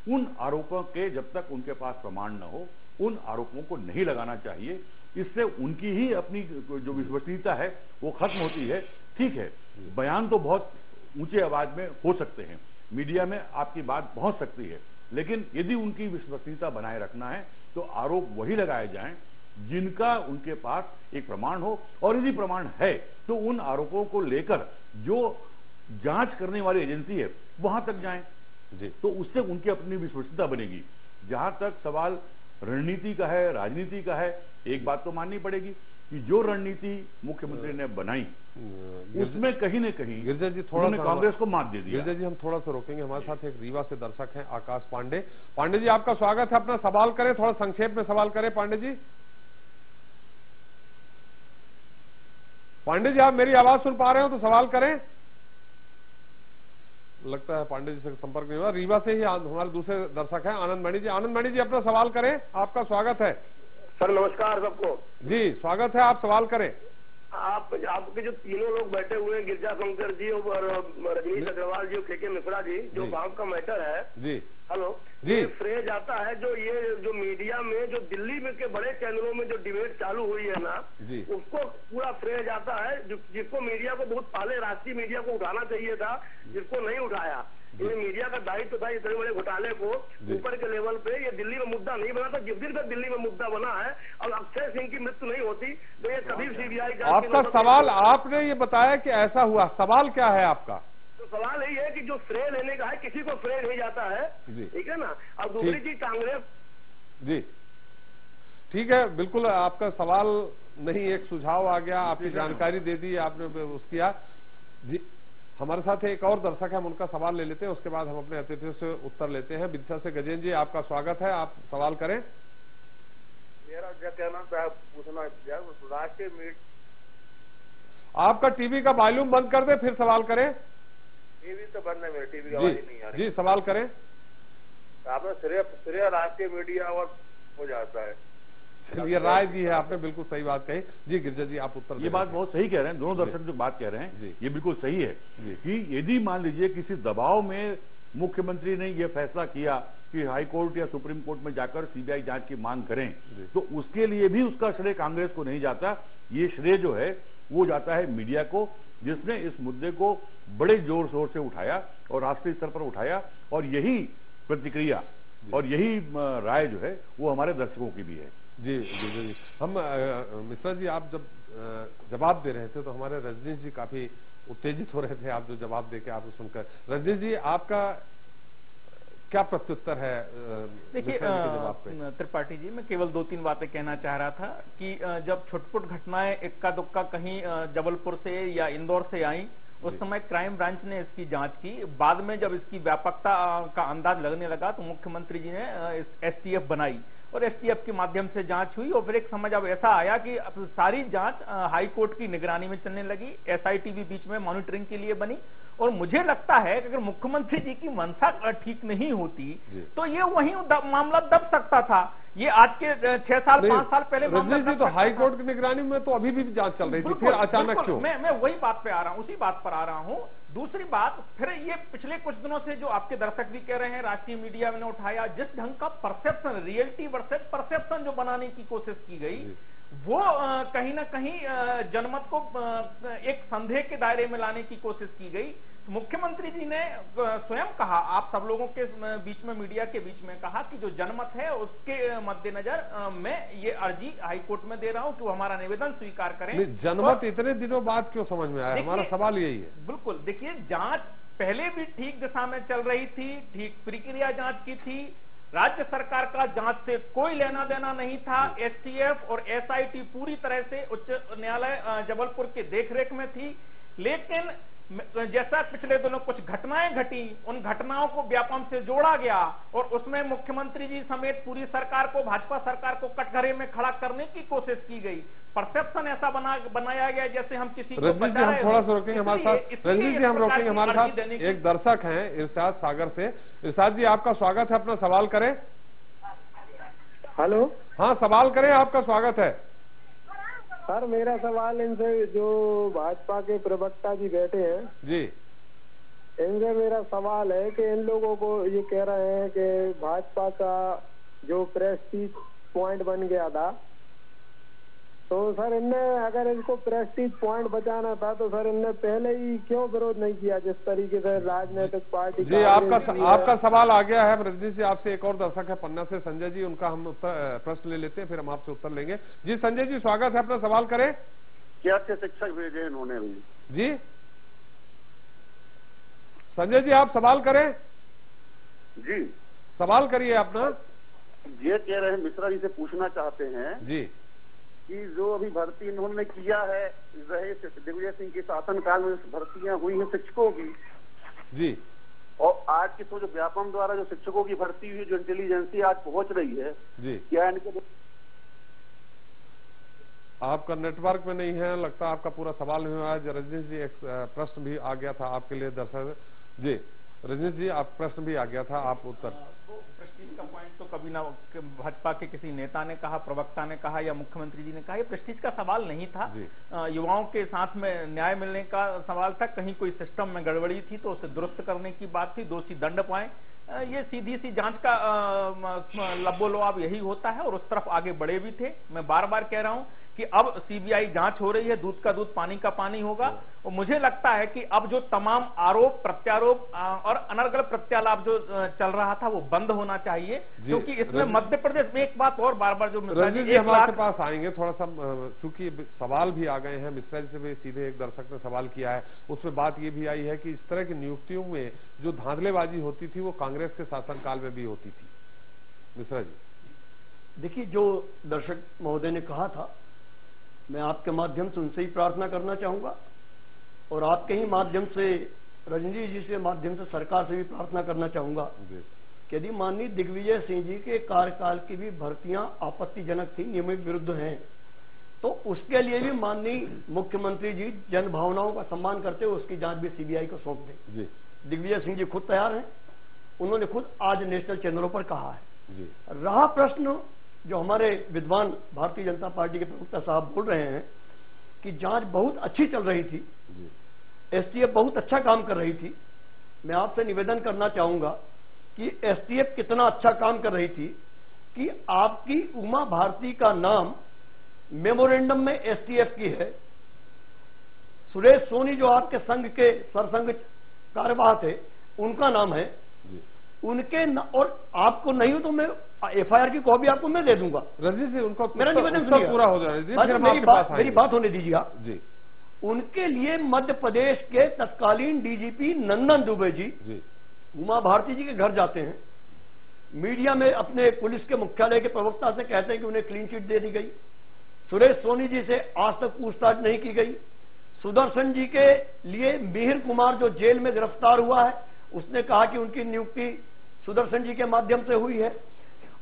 उन आरोपों के जब तक उनके पास प्रमाण न हो उन आरोपों को नहीं लगाना चाहिए। इससे उनकी ही अपनी जो विश्वसनीयता है वो खत्म होती है। ठीक है, बयान तो बहुत ऊंचे आवाज में हो सकते हैं, मीडिया में आपकी बात पहुंच सकती है, लेकिन यदि उनकी विश्वसनीयता बनाए रखना है तो आरोप वही लगाए जाएं जिनका उनके पास एक प्रमाण हो, और यदि प्रमाण है तो उन आरोपों को लेकर जो जांच करने वाली एजेंसी है वहां तक जाएं, तो उससे उनकी अपनी विश्वसनीयता बनेगी। जहां तक सवाल रणनीति का है, राजनीति का है, एक बात तो माननी पड़ेगी कि जो रणनीति मुख्यमंत्री ने बनाई उसमें कहीं न कहीं गिरिजा जी थोड़ा कांग्रेस को मात दे दिया। गिरिजा जी हम थोड़ा सा रोकेंगे, हमारे साथ एक रीवा से दर्शक हैं आकाश पांडे। पांडे जी आपका स्वागत है, अपना सवाल करें, थोड़ा संक्षेप में सवाल करें। पांडे जी, पांडे जी आप मेरी आवाज सुन पा रहे हो तो सवाल करें। लगता है पांडे जी से संपर्क नहीं हुआ। रीवा से ही हमारे दूसरे दर्शक हैं आनंद मणि जी। आनंद मणि जी अपना सवाल करें, आपका स्वागत है। सर नमस्कार सबको। जी स्वागत है, आप सवाल करें। आपके जो तीनों लोग बैठे हुए हैं, गिरजा शंकर जी और रजनीश अग्रवाल जी और के मिश्रा जी, जो गांव का मैटर है जी, हेलो जी, ये फ्रेज आता है जो ये जो मीडिया में जो दिल्ली में के बड़े चैनलों में जो डिबेट चालू हुई है ना, उसको पूरा फ्रेज आता है जिसको मीडिया को बहुत पहले राष्ट्रीय मीडिया को उठाना चाहिए था, जिसको नहीं उठाया। ये मीडिया का दायित्व था इतने बड़े घोटाले को ऊपर के लेवल पे, ये दिल्ली में मुद्दा नहीं बना था। जिस दिन तक दिल्ली में मुद्दा बना है और अक्षय सिंह की मृत्यु नहीं होती तो ये कभी सीबीआई आपका सवाल, आपने ये बताया कि ऐसा हुआ, सवाल क्या है आपका? तो सवाल यही है कि जो श्रेय लेने का है किसी को श्रेय नहीं जाता है, ठीक है ना। अब दूसरी चीज कांग्रेस जी ठीक है, बिल्कुल आपका सवाल नहीं, एक सुझाव आ गया, आपकी जानकारी दे दी आपने उस किया जी। हमारे साथ एक और दर्शक है, हम उनका सवाल ले लेते हैं, उसके बाद हम अपने अतिथियों से उत्तर लेते हैं। विदिशा से गजेंद्र जी आपका स्वागत है, आप सवाल करें। मेरा क्या कहना था पूछना, राष्ट्रीय मीडिया आपका टीवी का वॉल्यूम बंद कर दे फिर सवाल करें। टीवी तो बंद है, मेरे टीवी का आवाज नहीं आ रही। जी सवाल करें। आपने श्रेय राष्ट्रीय मीडिया और हो जाता है, ये राय दी है आपने, बिल्कुल सही बात कही। जी गिरजा जी आप उत्तर। ये बात बहुत सही कह रहे हैं, दोनों दर्शक जो बात कह रहे हैं ये बिल्कुल सही है कि यदि मान लीजिए किसी दबाव में मुख्यमंत्री ने यह फैसला किया कि हाई कोर्ट या सुप्रीम कोर्ट में जाकर सीबीआई जांच की मांग करें, तो उसके लिए भी उसका श्रेय कांग्रेस को नहीं जाता। ये श्रेय जो है वो जाता है मीडिया को, जिसने इस मुद्दे को बड़े जोर शोर से उठाया और राष्ट्रीय स्तर पर उठाया, और यही प्रतिक्रिया और यही राय जो है वो हमारे दर्शकों की भी है। जी जी, हम मिश्रा जी आप जब जवाब दे रहे थे तो हमारे रजनीश जी काफी उत्तेजित हो रहे थे, आप जो जवाब देके आपको सुनकर। रजनीश जी आपका क्या प्रत्युत्तर है? देखिए त्रिपाठी जी, मैं केवल 2-3 बातें कहना चाह रहा था कि जब छुटपुट घटनाएं इक्का दुक्का कहीं जबलपुर से या इंदौर से आई, उस समय क्राइम ब्रांच ने इसकी जांच की। बाद में जब इसकी व्यापकता का अंदाज लगने लगा तो मुख्यमंत्री जी ने एसटीएफ बनाई और एसटीएफ के माध्यम से जांच हुई, और फिर एक समझ अब ऐसा आया कि अब सारी जांच हाई कोर्ट की निगरानी में चलने लगी। एसआईटी भी बीच में मॉनिटरिंग के लिए बनी, और मुझे लगता है कि अगर मुख्यमंत्री जी की मंशा ठीक नहीं होती तो ये वहीं मामला दब सकता था। ये आज के 6 साल 5 साल पहले रजनीश जी, तो हाई कोर्ट की निगरानी में तो अभी भी जांच चल रही थी, फिर अचानक क्यों? मैं वही बात पे आ रहा हूँ, उसी बात पर आ रहा हूँ। दूसरी बात, फिर ये पिछले कुछ दिनों से जो आपके दर्शक भी कह रहे हैं, राष्ट्रीय मीडिया ने उठाया, जिस ढंग का परसेप्शन, रियलिटी वर्सेस परसेप्शन जो बनाने की कोशिश की गई, वो कहीं ना कहीं जनमत को एक संदेह के दायरे में लाने की कोशिश की गई। मुख्यमंत्री जी ने स्वयं कहा, आप सब लोगों के बीच में, मीडिया के बीच में कहा कि जो जनमत है उसके मद्देनजर मैं ये अर्जी हाईकोर्ट में दे रहा हूं कि वो हमारा निवेदन स्वीकार करें। जनमत इतने दिनों बाद क्यों समझ में आया? हमारा सवाल यही है। बिल्कुल, देखिए, जांच पहले भी ठीक दिशा में चल रही थी, ठीक प्रक्रिया जांच की थी, राज्य सरकार का जांच से कोई लेना देना नहीं था। एसटीएफ और एसआईटी पूरी तरह से उच्च न्यायालय जबलपुर के देखरेख में थी। लेकिन जैसा पिछले दिनों कुछ घटनाएं घटी, उन घटनाओं को व्यापम से जोड़ा गया और उसमें मुख्यमंत्री जी समेत पूरी सरकार को, भाजपा सरकार को कटघरे में खड़ा करने की कोशिश की गई। परसेप्शन ऐसा बनाया गया जैसे हम किसी को रजनीश जी, हम थोड़ा सा रोकेंगे हमारे साथ। रजनीश जी, हम रोकेंगे, हमारे साथ एक दर्शक हैं इरशाद सागर से। इरशाद जी, आपका स्वागत है, अपना सवाल करें। हेलो, हाँ, सवाल करें, आपका स्वागत है। सर, मेरा सवाल इनसे, जो भाजपा के प्रवक्ता जी बैठे हैं जी, इनसे मेरा सवाल है कि इन लोगों को ये कह रहे हैं कि भाजपा का जो प्रेस्टीज पॉइंट बन गया था, तो सर इनने अगर इनको प्रेस्टीज पॉइंट बचाना था तो सर इनने पहले ही क्यों विरोध नहीं किया, जिस तरीके से राजनीतिक पार्टी जी। आपका सवाल आ गया है रजनीश जी। आपसे एक और दर्शक है पन्ना से, संजय जी, उनका हम प्रश्न ले लेते हैं, फिर हम आपसे उत्तर लेंगे। जी संजय जी, स्वागत है, अपना सवाल करें। क्या अच्छे शिक्षक भेजे इन्होंने भी? जी संजय जी, आप सवाल करें। जी, सवाल करिए अपना। ये कह रहे हैं, मिश्रा जी से पूछना चाहते हैं जी कि जो अभी भर्ती इन्होंने किया है, रहे दिग्विजय सिंह के शासनकाल में भर्तियां हुई हैं शिक्षकों की जी, और आज की तो जो व्यापम द्वारा जो शिक्षकों की भर्ती हुई, जो इंटेलिजेंसी आज पहुंच रही है जी, क्या इनके? आपका नेटवर्क में नहीं है, लगता है आपका पूरा सवाल नहीं हुआ है। रजनीश जी, एक प्रश्न भी आ गया था आपके लिए दर्शक जी। रजनीश जी, आप प्रश्न भी आ गया था, आप उत्तर। प्रेस्टीज का पॉइंट तो कभी ना भाजपा के किसी नेता ने कहा, प्रवक्ता ने कहा या मुख्यमंत्री जी ने कहा। ये प्रेस्टीज का सवाल नहीं था, युवाओं के साथ में न्याय मिलने का सवाल था। कहीं कोई सिस्टम में गड़बड़ी थी तो उसे दुरुस्त करने की बात थी, दोषी दंड पाए। ये सीधी सी जांच का लब्बो-लुआब यही होता है और उस तरफ आगे बढ़े भी थे। मैं बार बार कह रहा हूं कि अब सीबीआई जांच हो रही है, दूध का दूध पानी का पानी होगा। और मुझे लगता है कि अब जो तमाम आरोप प्रत्यारोप और अनर्गल प्रत्यालाप जो चल रहा था वो बंद होना चाहिए, क्योंकि इसमें मध्य प्रदेश में एक बात और बार बार जो रजनीश जी हमारे पास आएंगे थोड़ा सा, चूंकि सवाल भी आ गए हैं, मिश्रा जी से भी सीधे एक दर्शक ने सवाल किया है, उसमें बात ये भी आई है कि इस तरह की नियुक्तियों में जो धांधलेबाजी होती थी वो कांग्रेस के शासनकाल में भी होती थी। मिश्रा जी, देखिए, जो दर्शक महोदय ने कहा था, मैं आपके माध्यम से उनसे ही प्रार्थना करना चाहूंगा और आपके ही माध्यम से रजनीश जी से माध्यम से सरकार से भी प्रार्थना करना चाहूंगा कि यदि माननीय दिग्विजय सिंह जी के कार्यकाल की भी भर्तियां आपत्तिजनक थी, नियम विरुद्ध हैं, तो उसके लिए भी माननीय मुख्यमंत्री जी जन भावनाओं का सम्मान करते हुए उसकी जांच भी सीबीआई को सौंप दें। दिग्विजय सिंह जी खुद तैयार हैं, उन्होंने खुद आज नेशनल चैनलों पर कहा है। रहा प्रश्न जो हमारे विद्वान भारतीय जनता पार्टी के प्रवक्ता साहब बोल रहे हैं कि जांच बहुत अच्छी चल रही थी, एसटीएफ बहुत अच्छा काम कर रही थी, मैं आपसे निवेदन करना चाहूंगा कि एसटीएफ कितना अच्छा काम कर रही थी कि आपकी उमा भारती का नाम मेमोरेंडम में एसटीएफ की है। सुरेश सोनी जो आपके संघ के सरसंघ कार्यवाह थे, उनका नाम है, उनके और आपको नहीं हो तो मैं एफआईआर की कॉपी आपको मैं दे दूंगा। रजनीश जी, उनको मेरा निवेदन पूरा हो जाए, मेरी बात होने दीजिएगा जी। उनके लिए मध्य प्रदेश के तत्कालीन डीजीपी नंदन दुबे जी उमा भारती जी के घर जाते हैं, मीडिया में अपने पुलिस के मुख्यालय के प्रवक्ता से कहते हैं कि उन्हें क्लीन चिट दे दी गई। सुरेश सोनी जी से आज तक पूछताछ नहीं की गई। सुदर्शन जी के लिए मिहिर कुमार जो जेल में गिरफ्तार हुआ है, उसने कहा कि उनकी नियुक्ति सुदर्शन जी के माध्यम से हुई है।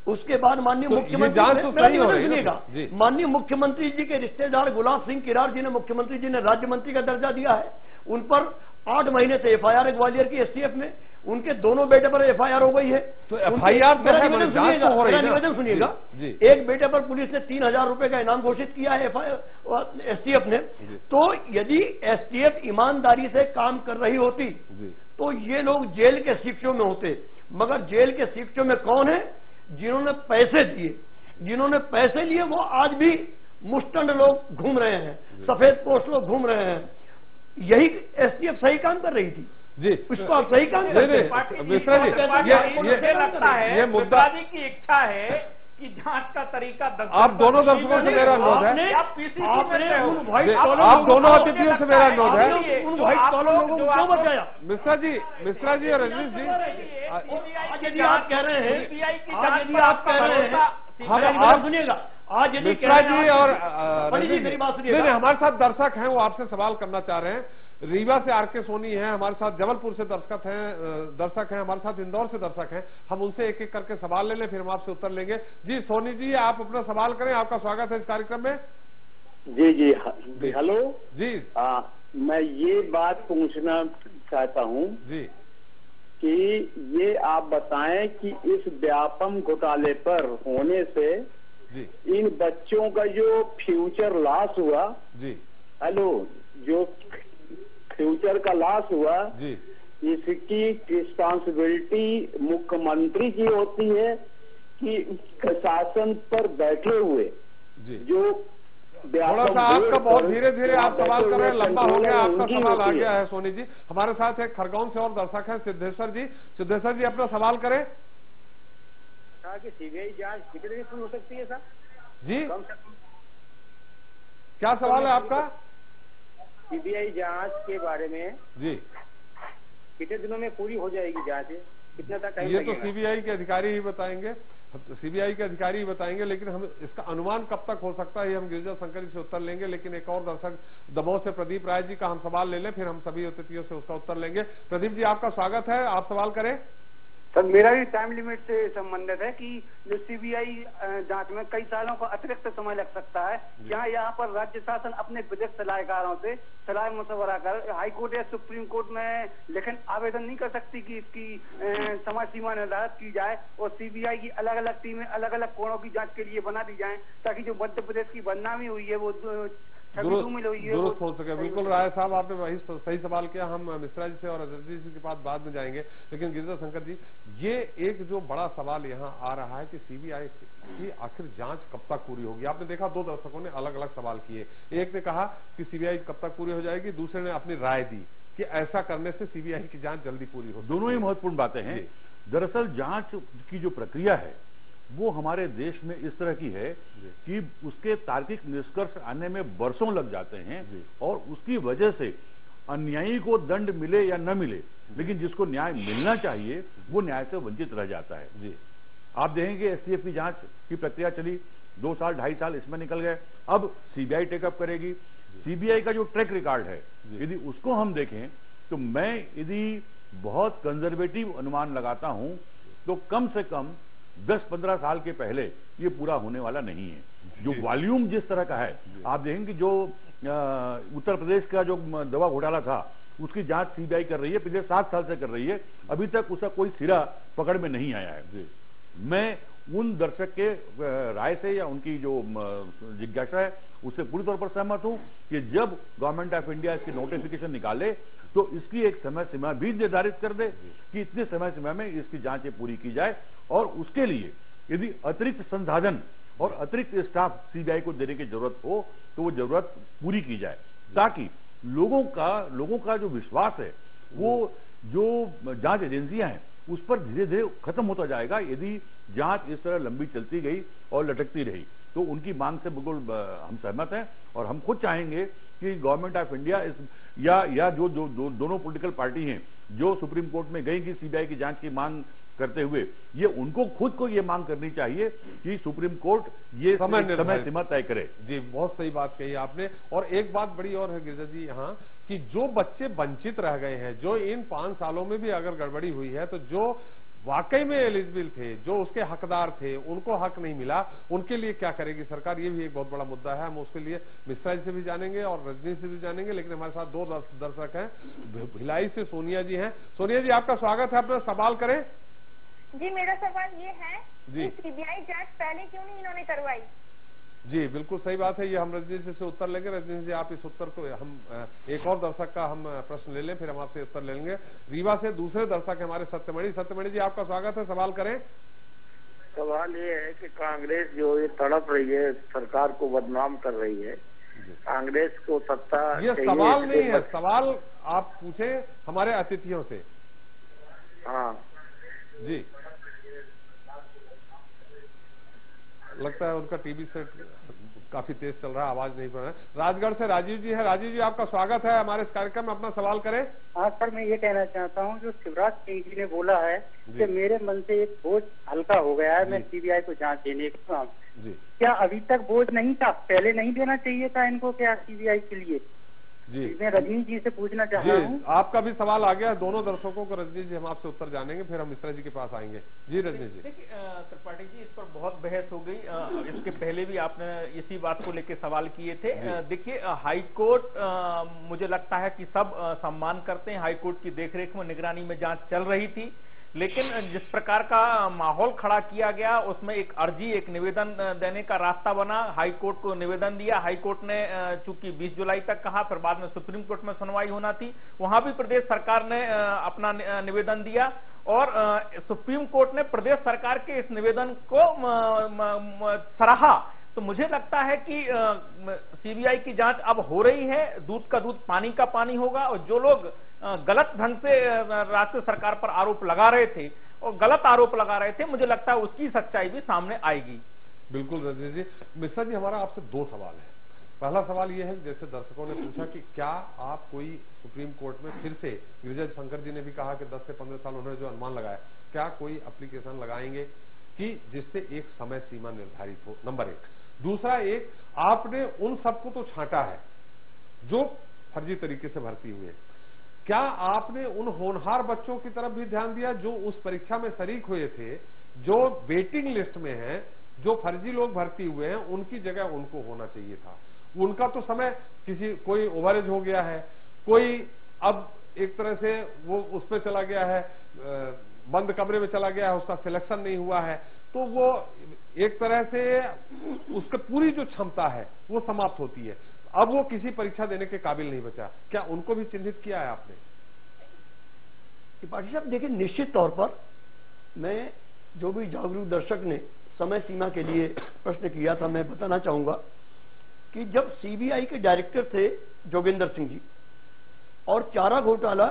उसके बाद माननीय मुख्यमंत्री माननीय मुख्यमंत्री जी के रिश्तेदार गुलाब सिंह किरार जी ने, मुख्यमंत्री जी ने राज्य मंत्री का दर्जा दिया है, उन पर 8 महीने से एफआईआर ग्वालियर की एसटीएफ में, उनके दोनों बेटे पर एफआईआर हो गई है। तो एफआईआर मेरा निवेदन सुनिएगा, एक बेटे पर पुलिस ने 3,000 रुपए का इनाम घोषित किया है एसटीएफ ने। तो यदि एसटीएफ ईमानदारी से काम कर रही होती तो ये लोग जेल के शिक्षों में होते, मगर जेल के शिक्षों में कौन है? जिन्होंने पैसे दिए, जिन्होंने पैसे लिए वो आज भी मुस्टंड लोग घूम रहे हैं, सफेद पोस्ट लोग घूम रहे हैं। यही एसटीएफ सही काम कर रही थी जी, उसको आप सही काम करते हैं। मिश्रा जी, मुझे लगता है ये मुद्दा की इच्छा है कि जांच का तरीका आप दोनों दर्शकों से मेरा अनुरोध है, आप दोनों अतिथियों से मेरा अनुरोध है, उन व्हाइट कॉलर लोगों को क्यों बचाया? मिश्रा जी और रजनीश जी, आज यदि आप कह रहे हैं, आज यदि आप कह रहे हैं, आप सुनिएगा, आज यदि मिश्रा जी और मेरी बात सुनिएगा, नहीं, हमारे साथ दर्शक हैं, वो आपसे सवाल करना चाह रहे हैं। रीवा से आरके सोनी है हमारे साथ, जबलपुर से दर्शक हैं हमारे साथ, इंदौर से दर्शक हैं। हम उनसे एक एक करके सवाल ले लें, फिर हम आपसे उत्तर लेंगे। जी सोनी जी, आप अपना सवाल करें, आपका स्वागत है इस कार्यक्रम में। जी जी, हेलो जी। मैं ये बात पूछना चाहता हूँ जी कि ये आप बताएं कि इस व्यापम घोटाले पर होने से जी इन बच्चों का जो फ्यूचर लॉस हुआ, जी हेलो, जो फ्यूचर का लॉस हुआ जी, इसकी रिस्पॉन्सिबिलिटी मुख्यमंत्री की होती है कि प्रशासन पर बैठे हुए जी जो थोड़ा सा आपका बहुत धीरे धीरे आप सवाल कर रहे हैं, लंबा हो गया, आपका सवाल आ गया है। सोनी जी, हमारे साथ एक खरगोन से और दर्शक है, सिद्धेश्वर जी। सिद्धेश्वर जी, अपना सवाल करें। कि सीबीआई जांच कितने दिन शुरू हो सकती है सर? जी, क्या सवाल है आपका? सीबीआई जांच के बारे में जी, कितने दिनों में पूरी हो जाएगी जांच? कितना तक टाइम ये लगेगा? तो सीबीआई के अधिकारी ही बताएंगे, सीबीआई के अधिकारी ही बताएंगे, लेकिन हम इसका अनुमान कब तक हो सकता है हम गिरिजा शंकर जी से उत्तर लेंगे। लेकिन एक और दर्शक दमोह से प्रदीप राय जी का हम सवाल ले लें, फिर हम सभी अतिथियों से उसका उत्तर लेंगे। प्रदीप जी, आपका स्वागत है, आप सवाल करें। सर, मेरा भी टाइम लिमिट से संबंधित है कि जो सीबीआई जांच में कई सालों का अतिरिक्त समय लग सकता है, जहां यहाँ पर राज्य शासन अपने विधिक सलाहकारों से सलाह मशवरा कर हाईकोर्ट या सुप्रीम कोर्ट में लिखित आवेदन नहीं कर सकती कि इसकी समय सीमा निर्धारित की जाए और सीबीआई की अलग अलग टीमें अलग अलग कोणों की जांच के लिए बना दी जाए, ताकि जो मध्य प्रदेश की बदनामी हुई है वो दुरुस्त हो सके। बिल्कुल राय साहब, आपने वही सही सवाल किया। हम मिश्रा जी से और अजय जी के पास बाद में जाएंगे, लेकिन गिरिजा शंकर जी, ये एक जो बड़ा सवाल यहाँ आ रहा है कि सीबीआई की आखिर जांच कब तक पूरी होगी। आपने देखा, दो दर्शकों ने अलग अलग सवाल किए। एक ने कहा कि सीबीआई कब तक पूरी हो जाएगी, दूसरे ने अपनी राय दी कि ऐसा करने से सीबीआई की जांच जल्दी पूरी हो। दोनों ही महत्वपूर्ण बातें हैं। दरअसल जांच की जो प्रक्रिया है वो हमारे देश में इस तरह की है कि उसके तार्किक निष्कर्ष आने में वर्षों लग जाते हैं और उसकी वजह से अन्यायी को दंड मिले या न मिले, लेकिन जिसको न्याय मिलना चाहिए वो न्याय से वंचित रह जाता है। जी, आप देखेंगे एसटीएफ की जांच की प्रक्रिया चली 2 साल 2.5 साल इसमें निकल गए, अब सीबीआई टेकअप करेगी। सीबीआई का जो ट्रैक रिकॉर्ड है यदि उसको हम देखें तो मैं यदि बहुत कंजर्वेटिव अनुमान लगाता हूं तो कम से कम 10-15 साल के पहले ये पूरा होने वाला नहीं है। जो वॉल्यूम जिस तरह का है, आप देखेंगे जो उत्तर प्रदेश का जो दवा घोटाला था उसकी जांच सीबीआई कर रही है, पिछले 7 साल से कर रही है, अभी तक उसका कोई सिरा पकड़ में नहीं आया है। मैं उन दर्शक के राय से या उनकी जो जिज्ञासा है उससे पूरी तौर पर सहमत हूं कि जब गवर्नमेंट ऑफ इंडिया इसकी नोटिफिकेशन निकाले तो इसकी एक समय सीमा भी निर्धारित कर दे कि इतने समय सीमा में इसकी जांचें पूरी की जाए, और उसके लिए यदि अतिरिक्त संसाधन और अतिरिक्त स्टाफ सीबीआई को देने की जरूरत हो तो वो जरूरत पूरी की जाए, ताकि लोगों का जो विश्वास है वो जो जांच एजेंसियां हैं उस पर धीरे धीरे खत्म होता जाएगा। यदि जांच इस तरह लंबी चलती गई और लटकती रही तो उनकी मांग से बिल्कुल हम सहमत हैं, और हम खुद चाहेंगे कि गवर्नमेंट ऑफ इंडिया या जो दोनों पॉलिटिकल पार्टी हैं जो सुप्रीम कोर्ट में गई कि सीबीआई की जांच की मांग करते हुए, ये उनको खुद को ये मांग करनी चाहिए कि सुप्रीम कोर्ट ये समय सीमा तय करे। जी, बहुत सही बात कही आपने। और एक बात बड़ी और है गिरिजा जी यहाँ कि जो बच्चे वंचित रह गए हैं, जो इन 5 सालों में भी अगर गड़बड़ी हुई है, तो जो वाकई में एलिजिबल थे, जो उसके हकदार थे, उनको हक नहीं मिला, उनके लिए क्या करेगी सरकार, ये भी एक बहुत बड़ा मुद्दा है। हम उसके लिए मिश्रा जी से भी जानेंगे और रजनी से भी जानेंगे, लेकिन हमारे साथ दो दर्शक हैं। भिलाई से सोनिया जी हैं। सोनिया जी, आपका स्वागत है, अपना सवाल करें। जी, मेरा सवाल ये है जी, कि सीबीआई जांच पहले क्यों नहीं इन्होंने करवाई? जी बिल्कुल सही बात है, ये हम रजनी जी से उत्तर लेंगे। रजनी जी, आप इस उत्तर को, हम एक और दर्शक का हम प्रश्न ले लें, फिर हम आपसे उत्तर ले लेंगे। रीवा से दूसरे दर्शक हमारे सत्यमणि। सत्यमणि जी, आपका स्वागत है, सवाल करें। सवाल ये है कि कांग्रेस जो ये तड़प रही है, सरकार को बदनाम कर रही है, कांग्रेस को सत्ता, ये सवाल नहीं है, सवाल आप पूछे हमारे अतिथियों से। हाँ जी, लगता है उनका टीवी सेट काफी तेज चल रहा है, आवाज नहीं पड़ रहा है। राजगढ़ से राजीव जी है। राजीव जी, आपका स्वागत है हमारे इस कार्यक्रम में, अपना सवाल करें। हाँ सर, मैं ये कहना चाहता हूँ, जो शिवराज सिंह जी ने बोला है कि मेरे मन से एक बोझ हल्का हो गया है, मैं सीबीआई को जांच देने का, क्या अभी तक बोझ नहीं था? पहले नहीं देना चाहिए था इनको क्या सीबीआई के लिए? जी, मैं रजनी जी से पूछना चाह रहा हूँ। आपका भी सवाल आ गया, दोनों दर्शकों को रजनी जी हम आपसे उत्तर जानेंगे, फिर हम मिश्रा जी के पास आएंगे। जी रजनी जी। देखिए त्रिपाठी जी, इस पर बहुत बहस हो गई, इसके पहले भी आपने इसी बात को लेकर सवाल किए थे। देखिए हाई कोर्ट, मुझे लगता है कि सब सम्मान करते हैं, हाई कोर्ट की देखरेख में निगरानी में जांच चल रही थी, लेकिन जिस प्रकार का माहौल खड़ा किया गया, उसमें एक अर्जी, एक निवेदन देने का रास्ता बना। हाई कोर्ट को निवेदन दिया, हाई कोर्ट ने चूंकि 20 जुलाई तक कहा, फिर बाद में सुप्रीम कोर्ट में सुनवाई होना थी, वहां भी प्रदेश सरकार ने अपना निवेदन दिया और सुप्रीम कोर्ट ने प्रदेश सरकार के इस निवेदन को सराहा। तो मुझे लगता है कि सीबीआई की जांच अब हो रही है, दूध का दूध पानी का पानी होगा, और जो लोग गलत ढंग से राज्य सरकार पर आरोप लगा रहे थे और गलत आरोप लगा रहे थे, मुझे लगता है उसकी सच्चाई भी सामने आएगी। बिल्कुल रजनी जी। मिश्रा जी, हमारा आपसे दो सवाल है। पहला सवाल यह है, जैसे दर्शकों ने पूछा कि क्या आप कोई सुप्रीम कोर्ट में फिर से, गिरिजा शंकर जी ने भी कहा कि 10 से 15 साल उन्होंने जो अनुमान लगाया, क्या कोई एप्लीकेशन लगाएंगे कि जिससे एक समय सीमा निर्धारित हो? नंबर एक। दूसरा, एक आपने उन सबको तो छांटा है जो फर्जी तरीके से भर्ती हुए, क्या आपने उन होनहार बच्चों की तरफ भी ध्यान दिया जो उस परीक्षा में शरीक हुए थे, जो वेटिंग लिस्ट में हैं, जो फर्जी लोग भर्ती हुए हैं, उनकी जगह उनको होना चाहिए था? उनका तो समय, कोई ओवरेज हो गया है, कोई अब एक तरह से वो उस पर चला गया है, बंद कमरे में चला गया है, उसका सिलेक्शन नहीं हुआ है, तो वो एक तरह से उसकी पूरी जो क्षमता है वो समाप्त होती है, अब वो किसी परीक्षा देने के काबिल नहीं बचा। क्या उनको भी चिन्हित किया है आपने? त्रिपाठी साहब, देखिए निश्चित तौर पर मैं, जो भी जागरूक दर्शक ने समय सीमा के लिए प्रश्न किया था, मैं बताना चाहूंगा कि जब सीबीआई के डायरेक्टर थे जोगेंद्र सिंह जी, और चारा घोटाला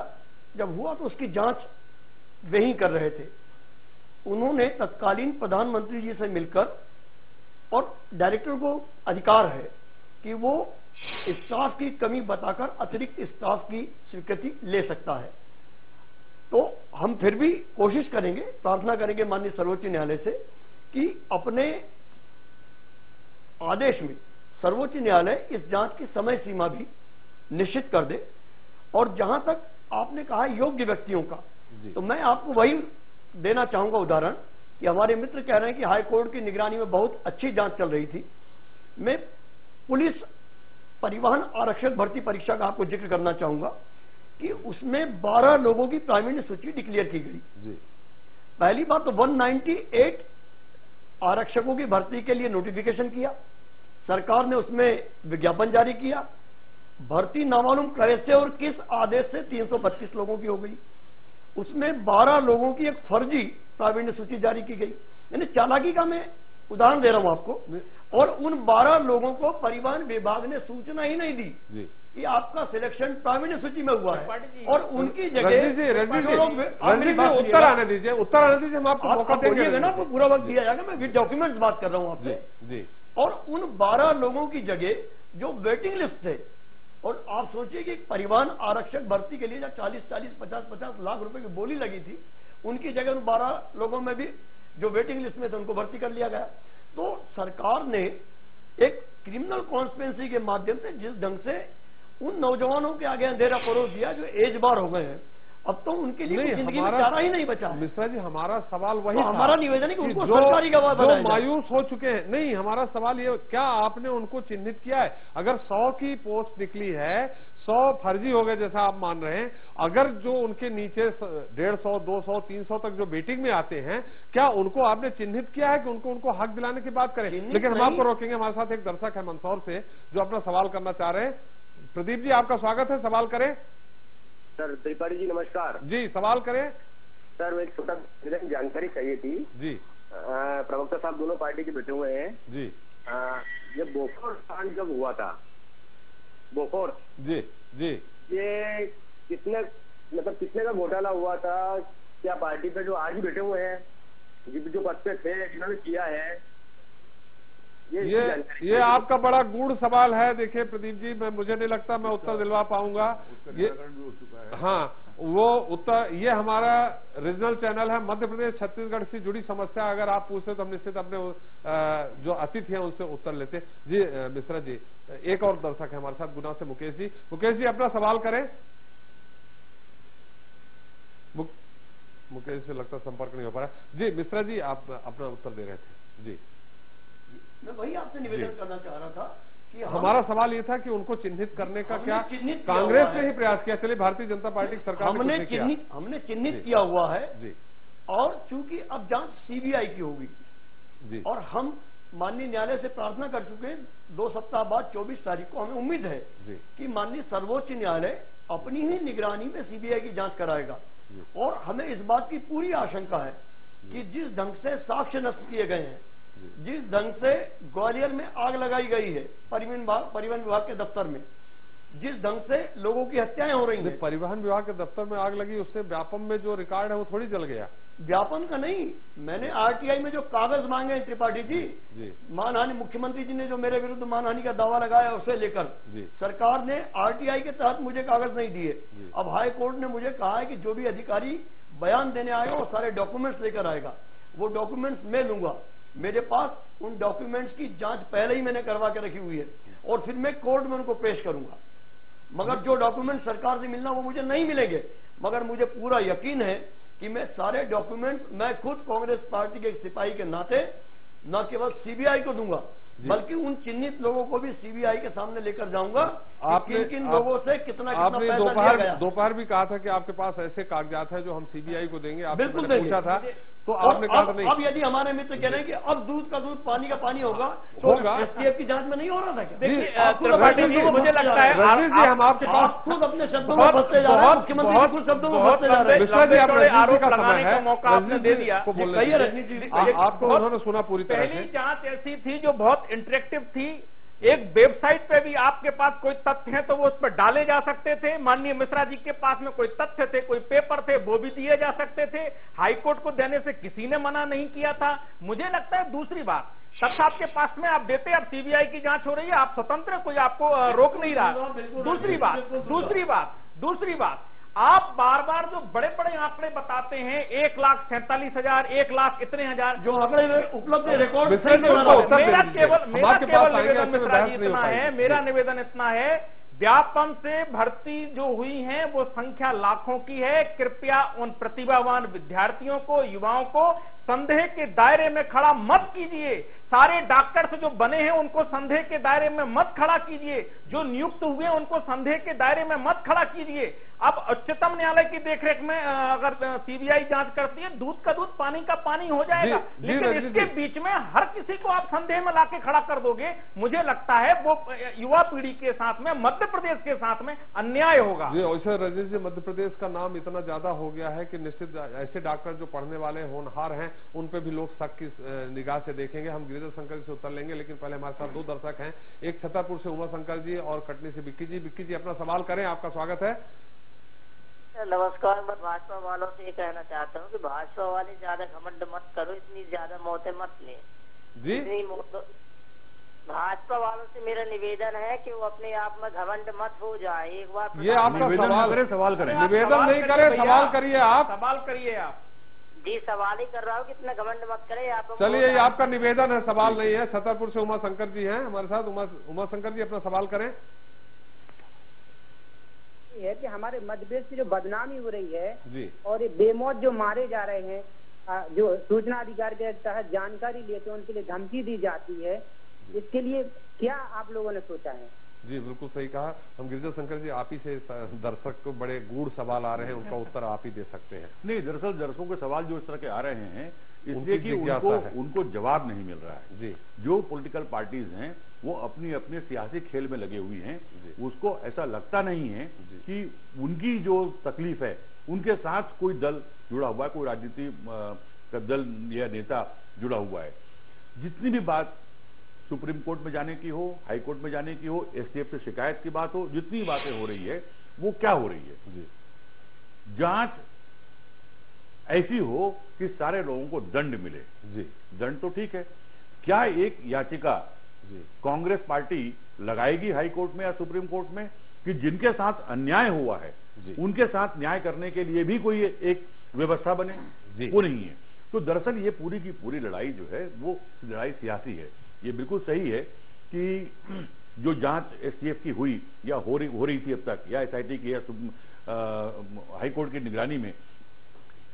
जब हुआ तो उसकी जांच वे ही कर रहे थे, उन्होंने तत्कालीन प्रधानमंत्री जी से मिलकर, और डायरेक्टर को अधिकार है कि वो स्टाफ की कमी बताकर अतिरिक्त स्टाफ की स्वीकृति ले सकता है, तो हम फिर भी कोशिश करेंगे, प्रार्थना करेंगे माननीय सर्वोच्च न्यायालय से कि अपने आदेश में सर्वोच्च न्यायालय इस जांच की समय सीमा भी निश्चित कर दे। और जहां तक आपने कहा योग्य व्यक्तियों का, तो मैं आपको वही देना चाहूंगा उदाहरण कि हमारे मित्र कह रहे हैं कि हाई कोर्ट की निगरानी में बहुत अच्छी जांच चल रही थी। मैं पुलिस परिवहन आरक्षक भर्ती परीक्षा का आपको जिक्र करना चाहूंगा कि उसमें 12 लोगों की प्राइमरी सूची डिक्लेयर की गई। पहली बात तो 198 आरक्षकों की भर्ती के लिए नोटिफिकेशन किया, सरकार ने उसमें विज्ञापन जारी किया, भर्ती नामालूम कैसे और किस आदेश से 325 लोगों की हो गई, उसमें 12 लोगों की एक फर्जी प्रावीण्य सूची जारी की गई। यानी चालाकी का मैं उदाहरण दे रहा हूं आपको, और उन 12 लोगों को परिवहन विभाग ने सूचना ही नहीं दी कि आपका सिलेक्शन प्रावीण्य सूची में हुआ है, और उनकी जगह उत्तर आने दीजिए, उत्तर आने दीजिए, हम आपको मौका देंगे ना, आपको पूरा वक्त दिया जाएगा, मैं विद डॉक्यूमेंट्स बात कर रहा हूं आपसे। और उन 12 लोगों की जगह जो वेटिंग लिस्ट थे, और आप सोचिए कि परिवहन आरक्षक भर्ती के लिए जब 40-40, 50-50 लाख रुपए की बोली लगी थी, उनकी जगह उन 12 लोगों में भी जो वेटिंग लिस्ट में थे उनको भर्ती कर लिया गया। तो सरकार ने एक क्रिमिनल कॉन्स्पिरेसी के माध्यम से जिस ढंग से उन नौजवानों के आगे अंधेरा परोस दिया जो एज बार हो गए हैं, अब तो उनके लिए जिंदगी में चारा ही नहीं बचा। मिश्रा जी, हमारा सवाल वही तो था। हमारा निवेदन है कि उनको सरकारी गवाह बनाया जाए। मायूस हो चुके हैं। नहीं, हमारा सवाल ये, क्या आपने उनको चिन्हित किया है? अगर 100 की पोस्ट निकली है, 100 फर्जी हो गए जैसा आप मान रहे हैं, अगर जो उनके नीचे 150, 200, 300 तक जो वेटिंग में आते हैं, क्या उनको आपने चिन्हित किया है कि उनको हक दिलाने की बात करें? लेकिन हम आपको रोकेंगे। हमारे साथ एक दर्शक है मंदसौर से जो अपना सवाल करना चाह रहे हैं। प्रदीप जी, आपका स्वागत है, सवाल करें। सर त्रिपाठी जी नमस्कार जी, सवाल करें। सर एक छोटा जानकारी चाहिए थी जी। प्रवक्ता साहब दोनों पार्टी के बैठे हुए हैं जी। ये बोफोर कांड जब हुआ था, बोफोर जी जी, ये कितने का घोटाला हुआ था? क्या पार्टी पे जो आज ही बैठे हुए हैं, जो पद पे थे, जिन्होंने किया है, ये आपका बड़ा गूढ़ सवाल है। देखिए प्रदीप जी, मुझे नहीं लगता मैं उत्तर दिलवा पाऊंगा। ये हाँ, वो उत्तर, ये हमारा रीजनल चैनल है। मध्य प्रदेश छत्तीसगढ़ से जुड़ी समस्या अगर आप पूछते तो हम निश्चित अपने जो अतिथि हैं उनसे उत्तर लेते। जी मिश्रा जी, एक और दर्शक है हमारे साथ गुना से, मुकेश जी। मुकेश जी, अपना सवाल करें। मुकेश से लगता संपर्क नहीं हो पा रहा। जी मिश्रा जी, आप अपना उत्तर दे रहे थे। जी, मैं वही आपसे निवेदन करना चाह रहा था कि हमारा सवाल ये था कि उनको चिन्हित करने का क्या कांग्रेस ने ही प्रयास किया? चलिए, भारतीय जनता पार्टी की सरकार हमने चिन्हित किया हुआ है जी। और चूंकि अब जांच सीबीआई की होगी जी, और हम माननीय न्यायालय से प्रार्थना कर चुके हैं, 2 सप्ताह बाद 24 तारीख को हमें उम्मीद है कि माननीय सर्वोच्च न्यायालय अपनी ही निगरानी में सीबीआई की जांच कराएगा। और हमें इस बात की पूरी आशंका है कि जिस ढंग से साक्ष्य नष्ट किए गए हैं, जिस ढंग से ग्वालियर में आग लगाई गई है परिवहन विभाग के दफ्तर में, जिस ढंग से लोगों की हत्याएं हो रही हैं। परिवहन विभाग के दफ्तर में आग लगी, उससे व्यापम में जो रिकॉर्ड है वो थोड़ी जल गया। व्यापम का नहीं, मैंने आरटीआई में जो कागज मांगे हैं त्रिपाठी जी, मानहानि, मुख्यमंत्री जी ने जो मेरे विरुद्ध मानहानि का दावा लगाया उसे लेकर सरकार ने आरटीआई के तहत मुझे कागज नहीं दिए। अब हाई कोर्ट ने मुझे कहा है कि जो भी अधिकारी बयान देने आएगा वो सारे डॉक्यूमेंट्स लेकर आएगा। वो डॉक्यूमेंट्स मैं लूंगा। मेरे पास उन डॉक्यूमेंट्स की जांच पहले ही मैंने करवा के रखी हुई है और फिर मैं कोर्ट में उनको पेश करूंगा। मगर जो डॉक्यूमेंट सरकार से मिलना वो मुझे नहीं मिलेंगे। मगर मुझे पूरा यकीन है कि मैं सारे डॉक्यूमेंट्स मैं खुद कांग्रेस पार्टी के सिपाही के नाते न केवल सीबीआई को दूंगा बल्कि उन चिन्हित लोगों को भी सीबीआई के सामने लेकर जाऊंगा। आपने किन लोगों से कितना दोपहर भी कहा था कि आपके पास ऐसे कागजात है जो हम सीबीआई को देंगे। आपसे मैंने पूछा था तो आपने कहा नहीं। अब यदि हमारे मित्र कह रहे हैं कि अब दूध का दूध पानी का पानी होगा तो एसटीएफ की जांच में नहीं हो रहा था क्या? देखिए, मुझे लगता है हम आपके पास खुद अपने शब्दों में फंसते जा रहे हैं। मुख्यमंत्री खुद शब्दों में फंसते जा रहे हैं। आरोप लगाने का मौका आपने दे दिया। आपको उन्होंने सुना पूरी तरह से। पहली जांच ऐसी थी जो बहुत इंटरेक्टिव थी। एक वेबसाइट पे भी आपके पास कोई तथ्य है तो वो उस पर डाले जा सकते थे। माननीय मिश्रा जी के पास में कोई तथ्य थे, कोई पेपर थे, वो भी दिए जा सकते थे। हाईकोर्ट को देने से किसी ने मना नहीं किया था। मुझे लगता है दूसरी बात, तथ्य आपके पास में आप देते, अब सीबीआई की जांच हो रही है, आप स्वतंत्र, कोई आपको रोक नहीं रहा। दूसरी बात, आप बार बार जो बड़े बड़े आंकड़े बताते हैं, 1,47,000, 1 लाख इतने हजार, जो आंकड़े उपलब्ध रिकॉर्ड, मेरा केवल निवेदन मिश्रा जी इतना है, मेरा निवेदन इतना है, व्यापम से भर्ती जो हुई है वो संख्या लाखों की है। कृपया उन प्रतिभावान विद्यार्थियों को, युवाओं को संदेह के दायरे में खड़ा मत कीजिए। सारे डॉक्टर्स जो बने हैं उनको संदेह के दायरे में मत खड़ा कीजिए। जो नियुक्त हुए उनको संदेह के दायरे में मत खड़ा कीजिए। अब उच्चतम न्यायालय की देखरेख में अगर सीबीआई जांच करती है, दूध का दूध पानी का पानी हो जाएगा। लेकिन इसके बीच में हर किसी को आप संदेह में लाके खड़ा कर दोगे, मुझे लगता है वो युवा पीढ़ी के साथ में, मध्य प्रदेश के साथ में अन्याय होगा। वैसे रजनीश जी, मध्य प्रदेश का नाम इतना ज्यादा हो गया है कि निश्चित ऐसे डॉक्टर जो पढ़ने वाले होनहार हैं उन पे भी लोग शक की निगाह से देखेंगे। हम गिरिधर शंकर से उत्तर लेंगे, लेकिन पहले हमारे साथ 2 दर्शक हैं। एक छतरपुर से उमा शंकर जी और कटनी से बिक्की जी। बिक्की जी, अपना सवाल करें, आपका स्वागत है। नमस्कार। मैं भाजपा वालों से ये कहना चाहता हूँ कि भाजपा वाले ज्यादा घमंड मत करो, इतनी ज्यादा मौतें मत ले जी। भाजपा वालों से मेरा निवेदन है कि वो अपने आप में घमंड मत हो जाए। एक बार ये आपका सवाल करें, निवेदन नहीं करें, सवाल करिए आप। सवाल करिए आप जी। सवाल ही कर रहा हूँ, कितना घमंड मत करें आप। चलिए, ये आपका निवेदन है, सवाल नहीं है। छतरपुर से उमा शंकर जी हैं हमारे साथ। उमा शंकर जी, अपना सवाल करें। ये है कि हमारे मध्य प्रदेश की जो बदनामी हो रही है जी। और ये बेमौत जो मारे जा रहे हैं, जो सूचना अधिकार के तहत जानकारी लेते हैं उनके लिए धमकी दी जाती है, इसके लिए क्या आप लोगों ने सोचा है? जी बिल्कुल सही कहा। हम गिरिजा शंकर जी, आप ही से दर्शक को बड़े गूढ़ सवाल आ रहे हैं, उनका उत्तर आप ही दे सकते हैं। नहीं, दरअसल दर्शकों के सवाल जो इस तरह के आ रहे हैं इसलिए कि उनको जवाब नहीं मिल रहा है। जी। जो पॉलिटिकल पार्टीज हैं वो अपनी अपने सियासी खेल में लगे हुई हैं, उसको ऐसा लगता नहीं है कि उनकी जो तकलीफ है उनके साथ कोई दल जुड़ा हुआ है, कोई राजनीति का दल या नेता जुड़ा हुआ है। जितनी भी बात सुप्रीम कोर्ट में जाने की हो, हाई कोर्ट में जाने की हो, एसटीएफ से शिकायत की बात हो, जितनी बातें हो रही है वो क्या हो रही है? जांच ऐसी हो कि सारे लोगों को दंड मिले। जी। दंड तो ठीक है, क्या एक याचिका कांग्रेस पार्टी लगाएगी हाई कोर्ट में या सुप्रीम कोर्ट में कि जिनके साथ अन्याय हुआ है उनके साथ न्याय करने के लिए भी कोई एक व्यवस्था बने? वो नहीं है। तो दरअसल ये पूरी की पूरी लड़ाई जो है वो लड़ाई सियासी है। ये बिल्कुल सही है कि जो जांच एसटीएफ की हुई या हो रही थी अब तक, या एसआईटी की या हाई कोर्ट की निगरानी में,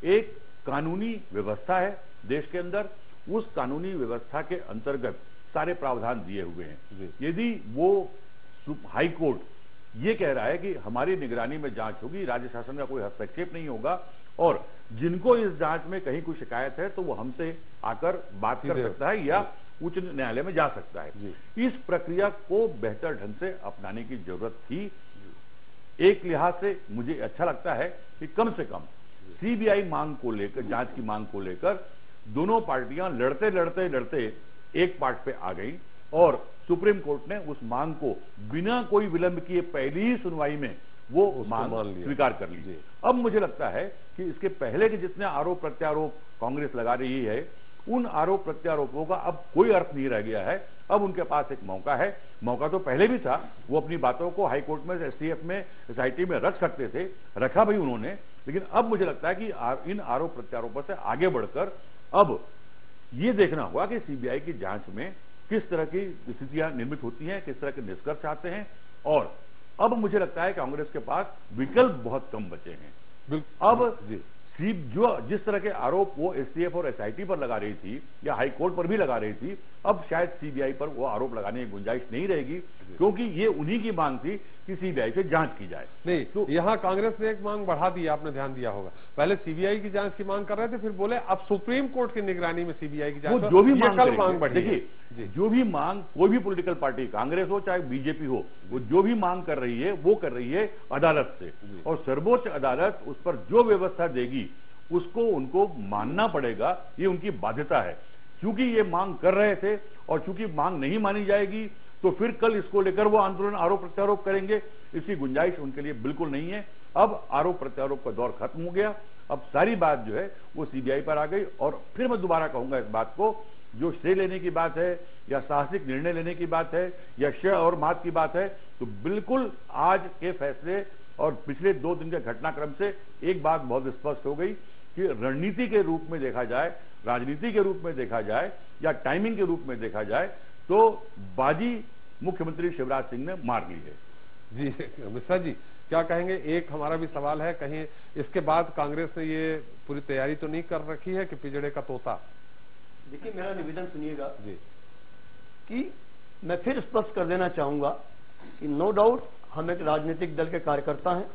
एक कानूनी व्यवस्था है देश के अंदर, उस कानूनी व्यवस्था के अंतर्गत सारे प्रावधान दिए हुए हैं। यदि वो हाई कोर्ट ये कह रहा है कि हमारी निगरानी में जांच होगी, राज्य शासन का कोई हस्तक्षेप नहीं होगा, और जिनको इस जांच में कहीं कोई शिकायत है तो वो हमसे आकर बात कर सकता है या उच्च न्यायालय में जा सकता है। इस प्रक्रिया को बेहतर ढंग से अपनाने की जरूरत थी। एक लिहाज से मुझे अच्छा लगता है कि कम से कम सीबीआई मांग को लेकर, जांच की मांग को लेकर दोनों पार्टियां लड़ते लड़ते लड़ते एक पार्ट पे आ गई और सुप्रीम कोर्ट ने उस मांग को बिना कोई विलंब किए पहली ही सुनवाई में वो मांग स्वीकार कर ली। अब मुझे लगता है कि इसके पहले के जितने आरोप प्रत्यारोप कांग्रेस लगा रही है, उन आरोप प्रत्यारोपों का अब कोई अर्थ नहीं रह गया है। अब उनके पास एक मौका है, मौका तो पहले भी था, वो अपनी बातों को हाई कोर्ट में, एसटीएफ में, एसआईटी में रख सकते थे, रखा भी उन्होंने। लेकिन अब मुझे लगता है कि इन आरोप प्रत्यारोपों से आगे बढ़कर अब ये देखना होगा कि सीबीआई की जांच में किस तरह की स्थितियां निर्मित होती हैं, किस तरह के निष्कर्ष आते हैं। और अब मुझे लगता है कांग्रेस के पास विकल्प बहुत कम बचे हैं। अब जो जिस तरह के आरोप वो एसटीएफ और एसआईटी पर लगा रही थी या हाई कोर्ट पर भी लगा रही थी, अब शायद सीबीआई पर वो आरोप लगाने की गुंजाइश नहीं रहेगी, क्योंकि ये उन्हीं की मांग थी कि सीबीआई से जांच की जाए। नहीं तो यहाँ कांग्रेस ने एक मांग बढ़ा दी, आपने ध्यान दिया होगा। पहले सीबीआई की जांच की मांग कर रहे थे, फिर बोले अब सुप्रीम कोर्ट की निगरानी में सीबीआई की जांच। वो जो भी मांग बढ़ी, देखिए जो भी मांग कोई भी पॉलिटिकल पार्टी, कांग्रेस हो चाहे बीजेपी हो, वो जो भी मांग कर रही है वो कर रही है अदालत से, और सर्वोच्च अदालत उस पर जो व्यवस्था देगी उसको उनको मानना पड़ेगा, ये उनकी बाध्यता है। क्योंकि ये मांग कर रहे थे और चूंकि मांग नहीं मानी जाएगी तो फिर कल इसको लेकर वो आंदोलन, आरोप प्रत्यारोप करेंगे, इसकी गुंजाइश उनके लिए बिल्कुल नहीं है। अब आरोप प्रत्यारोप का दौर खत्म हो गया, अब सारी बात जो है वो सीबीआई पर आ गई। और फिर मैं दोबारा कहूंगा इस बात को, जो श्रेय लेने की बात है या साहसिक निर्णय लेने की बात है या श्रेय और मात की बात है, तो बिल्कुल आज के फैसले और पिछले 2 दिन के घटनाक्रम से एक बात बहुत स्पष्ट हो गई कि रणनीति के रूप में देखा जाए, राजनीति के रूप में देखा जाए या टाइमिंग के रूप में देखा जाए तो बाजी मुख्यमंत्री शिवराज सिंह ने मार ली है। जी मिश्रा जी क्या कहेंगे? एक हमारा भी सवाल है, कहीं इसके बाद कांग्रेस ने ये पूरी तैयारी तो नहीं कर रखी है कि पिजड़े का तोता? देखिए मेरा निवेदन सुनिएगा जी, कि मैं फिर स्पष्ट कर देना चाहूंगा कि नो डाउट हम एक राजनीतिक दल के कार्यकर्ता हैं,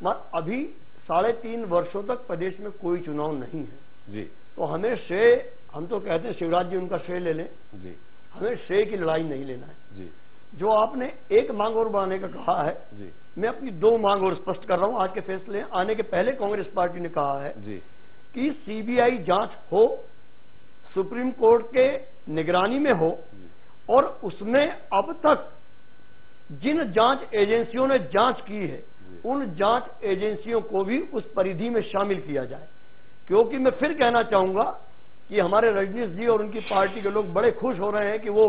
मगर अभी 3.5 वर्षों तक प्रदेश में कोई चुनाव नहीं है जी। तो हमें श्रेय, हम तो कहते हैं शिवराज जी उनका श्रेय ले लें जी, हमें श्रेय की लड़ाई नहीं लेना है जी। जो आपने एक मांग और बढ़ाने का कहा है जी, मैं अपनी 2 मांग और स्पष्ट कर रहा हूं। आज के फैसले आने के पहले कांग्रेस पार्टी ने कहा है जी कि सीबीआई जांच हो, सुप्रीम कोर्ट के निगरानी में हो, और उसमें अब तक जिन जांच एजेंसियों ने जांच की है उन जांच एजेंसियों को भी उस परिधि में शामिल किया जाए। क्योंकि मैं फिर कहना चाहूंगा कि हमारे रजनीश जी और उनकी पार्टी के लोग बड़े खुश हो रहे हैं कि वो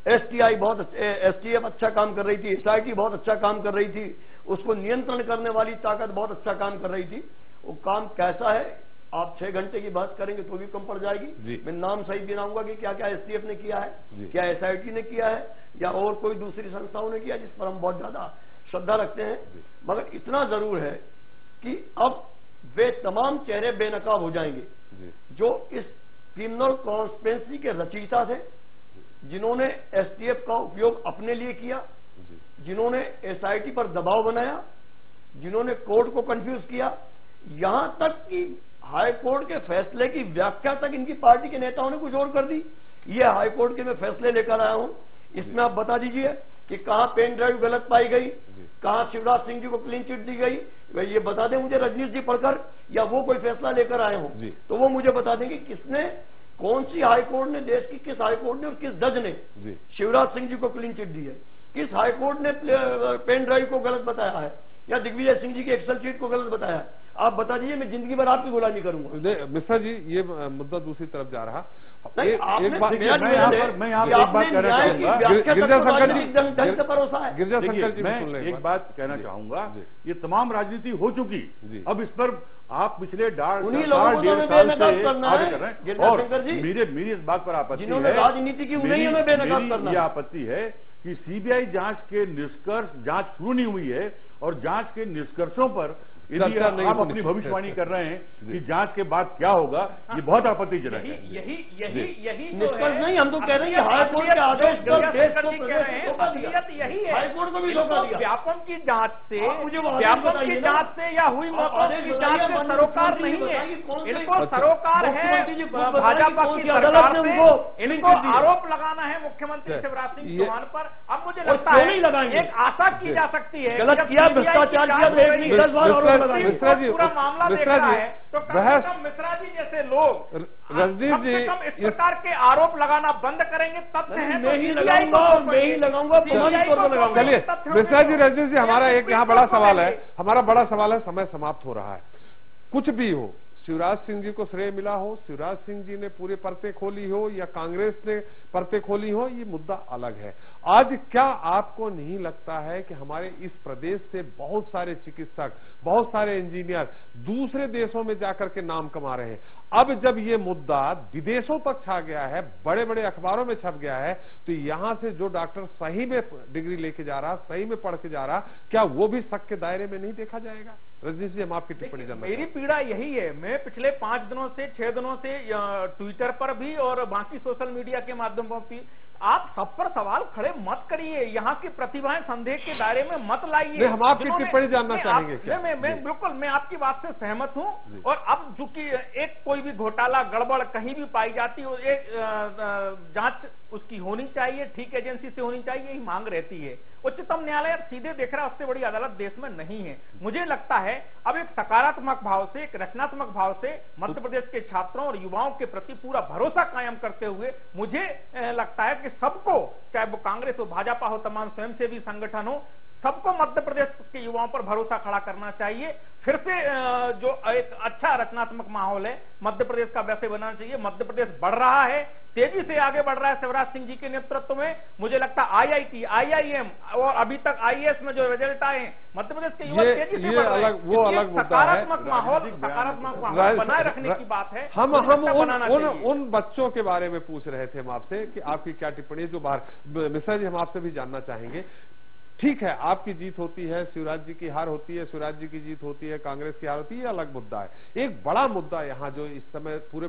एसटीएफ अच्छा काम कर रही थी, एसआईटी बहुत अच्छा काम कर रही थी, उसको नियंत्रण करने वाली ताकत बहुत अच्छा काम कर रही थी। वो काम कैसा है आप 6 घंटे की बात करेंगे तो भी कम पड़ जाएगी। मैं नाम सही गिनाऊंगा कि क्या क्या एसटीएफ ने किया है, क्या एसआईटी ने किया है, या और कोई दूसरी संस्थाओं ने किया जिस पर हम बहुत ज्यादा श्रद्धा रखते हैं, मगर इतना जरूर है कि अब वे तमाम चेहरे बेनकाब हो जाएंगे जो इस क्रिमिनल कॉन्स्पिरेसी के रचयिता थे, जिन्होंने एसटीएफ का उपयोग अपने लिए किया, जिन्होंने एसआईटी पर दबाव बनाया, जिन्होंने कोर्ट को कंफ्यूज किया, यहां तक कि हाई कोर्ट के फैसले की व्याख्या तक इनकी पार्टी के नेताओं ने कुछ और कर दी। ये हाई कोर्ट के मैं फैसले लेकर आया हूं, इसमें आप बता दीजिए कि कहां पेन ड्राइव गलत पाई गई, कहां शिवराज सिंह जी को क्लीन चिट दी गई, ये बता दें मुझे रजनीश जी पढ़कर, या वो कोई फैसला लेकर आए हों तो वो मुझे बता दें कि किसने, कौन सी हाई कोर्ट ने, देश की किस हाई कोर्ट ने और किस जज ने शिवराज सिंह जी को क्लीन चिट दी है, किस हाई कोर्ट ने पेन ड्राइव को गलत बताया है या दिग्विजय सिंह जी की एक्सेल शीट को गलत बताया है। आप बता दीजिए, मैं जिंदगी भर आपकी गुलामी करूंगा। मिश्रा जी, ये मुद्दा दूसरी तरफ जा रहा। एक बात मैं यहाँ एक बात कहना चाहूंगा, मैं एक बात कहना चाहूंगा, ये तमाम राजनीति हो चुकी, अब इस पर आप पिछले डेढ़ साल से आगे कर रहे हैं, और मेरी इस बात पर आपत्ति है, राजनीति की मेरी आपत्ति है कि सीबीआई जांच के निष्कर्ष, जांच शुरू नहीं हुई है और जांच के निष्कर्षों पर यदि आप अपनी भविष्यवाणी कर रहे हैं कि जांच के बाद क्या होगा, ये बहुत आपत्तिजनक है। यही निष्कर्ष नहीं, हम तो कह रहे हैं हाई कोर्ट के आदेश पर देश को यही है, हाई कोर्ट को भी व्यापम की जांच से, व्यापम की जांच से या हुई मौतों की जांच से सरोकार नहीं है, इनको सरोकार है भाजपा की सरकार से, इनको आरोप लगाना है मुख्यमंत्री शिवराज सिंह चौहान पर। अब मुझे लगता है एक आशा की जा सकती है, गलत किया, भ्रष्टाचार किया, मिश्रा जी, पूरा मामला देख रहा है तो कम से कम मिश्रा जी जैसे लोग रजनीश जी इस प्रकार के आरोप लगाना बंद करेंगे, तथ्य है तो नहीं लगाऊंगा। चलिए मिश्रा जी, रजनीश जी, हमारा एक यहाँ बड़ा सवाल है, समय समाप्त हो रहा है। कुछ भी हो, शिवराज सिंह जी को श्रेय मिला हो, शिवराज सिंह जी ने पूरे परतें खोली हो या कांग्रेस ने परतें खोली हो, ये मुद्दा अलग है। आज क्या आपको नहीं लगता है कि हमारे इस प्रदेश से बहुत सारे चिकित्सक, बहुत सारे इंजीनियर दूसरे देशों में जाकर के नाम कमा रहे हैं? अब जब ये मुद्दा विदेशों तक छा गया है, बड़े बड़े अखबारों में छप गया है, तो यहां से जो डॉक्टर सही में डिग्री लेके जा रहा, सही में पढ़ के जा रहा, क्या वो भी शक के दायरे में नहीं देखा जाएगा? रजनीश जी, हम आपकी टिप्पणी जानना। मेरी पीड़ा यही है, मैं पिछले 5 दिनों से 6 दिनों से ट्विटर पर भी और बाकी सोशल मीडिया के माध्यमों पर आप सब पर सवाल खड़े मत करिए, यहाँ की प्रतिभाएं संदेह के दायरे में मत लाइए। हम आपकी टिप्पणी जानना चाहेंगे। मैं बिल्कुल, मैं आपकी बात से सहमत हूँ। और अब चूंकि एक कोई भी घोटाला गड़बड़ कहीं भी पाई जाती है, एक जांच उसकी होनी चाहिए, ठीक एजेंसी से होनी चाहिए, यही मांग रहती है। उच्चतम न्यायालय अब सीधे देख रहा है, उससे बड़ी अदालत देश में नहीं है। मुझे लगता है अब एक सकारात्मक भाव से, एक रचनात्मक भाव से मध्य प्रदेश के छात्रों और युवाओं के प्रति पूरा भरोसा कायम करते हुए मुझे लगता है कि सबको, चाहे वो कांग्रेस हो, भाजपा हो, तमाम स्वयंसेवी संगठन हो, सबको मध्य प्रदेश के युवाओं पर भरोसा खड़ा करना चाहिए। फिर से जो एक अच्छा रचनात्मक माहौल है मध्य प्रदेश का, वैसे बनाना चाहिए। मध्य प्रदेश बढ़ रहा है, तेजी से आगे बढ़ रहा है शिवराज सिंह जी के नेतृत्व में। मुझे लगता है IIT, IIM और अभी तक IAS में जो रिजल्ट आए हैं, मध्य प्रदेश के युवा तेजी से बढ़ रहे हैं। वो अलग सकारात्मक माहौल बनाए रखने की बात है। हम उन बच्चों के बारे में पूछ रहे थे हम आपसे कि आपकी क्या टिप्पणी है जो बाहर। मिश्रा जी, हम आपसे भी जानना चाहेंगे। ठीक है, आपकी जीत होती है, शिवराज जी की हार होती है, शिवराज जी की जीत होती है, कांग्रेस की हार होती है, ये अलग मुद्दा है। एक बड़ा मुद्दा यहाँ जो इस समय पूरे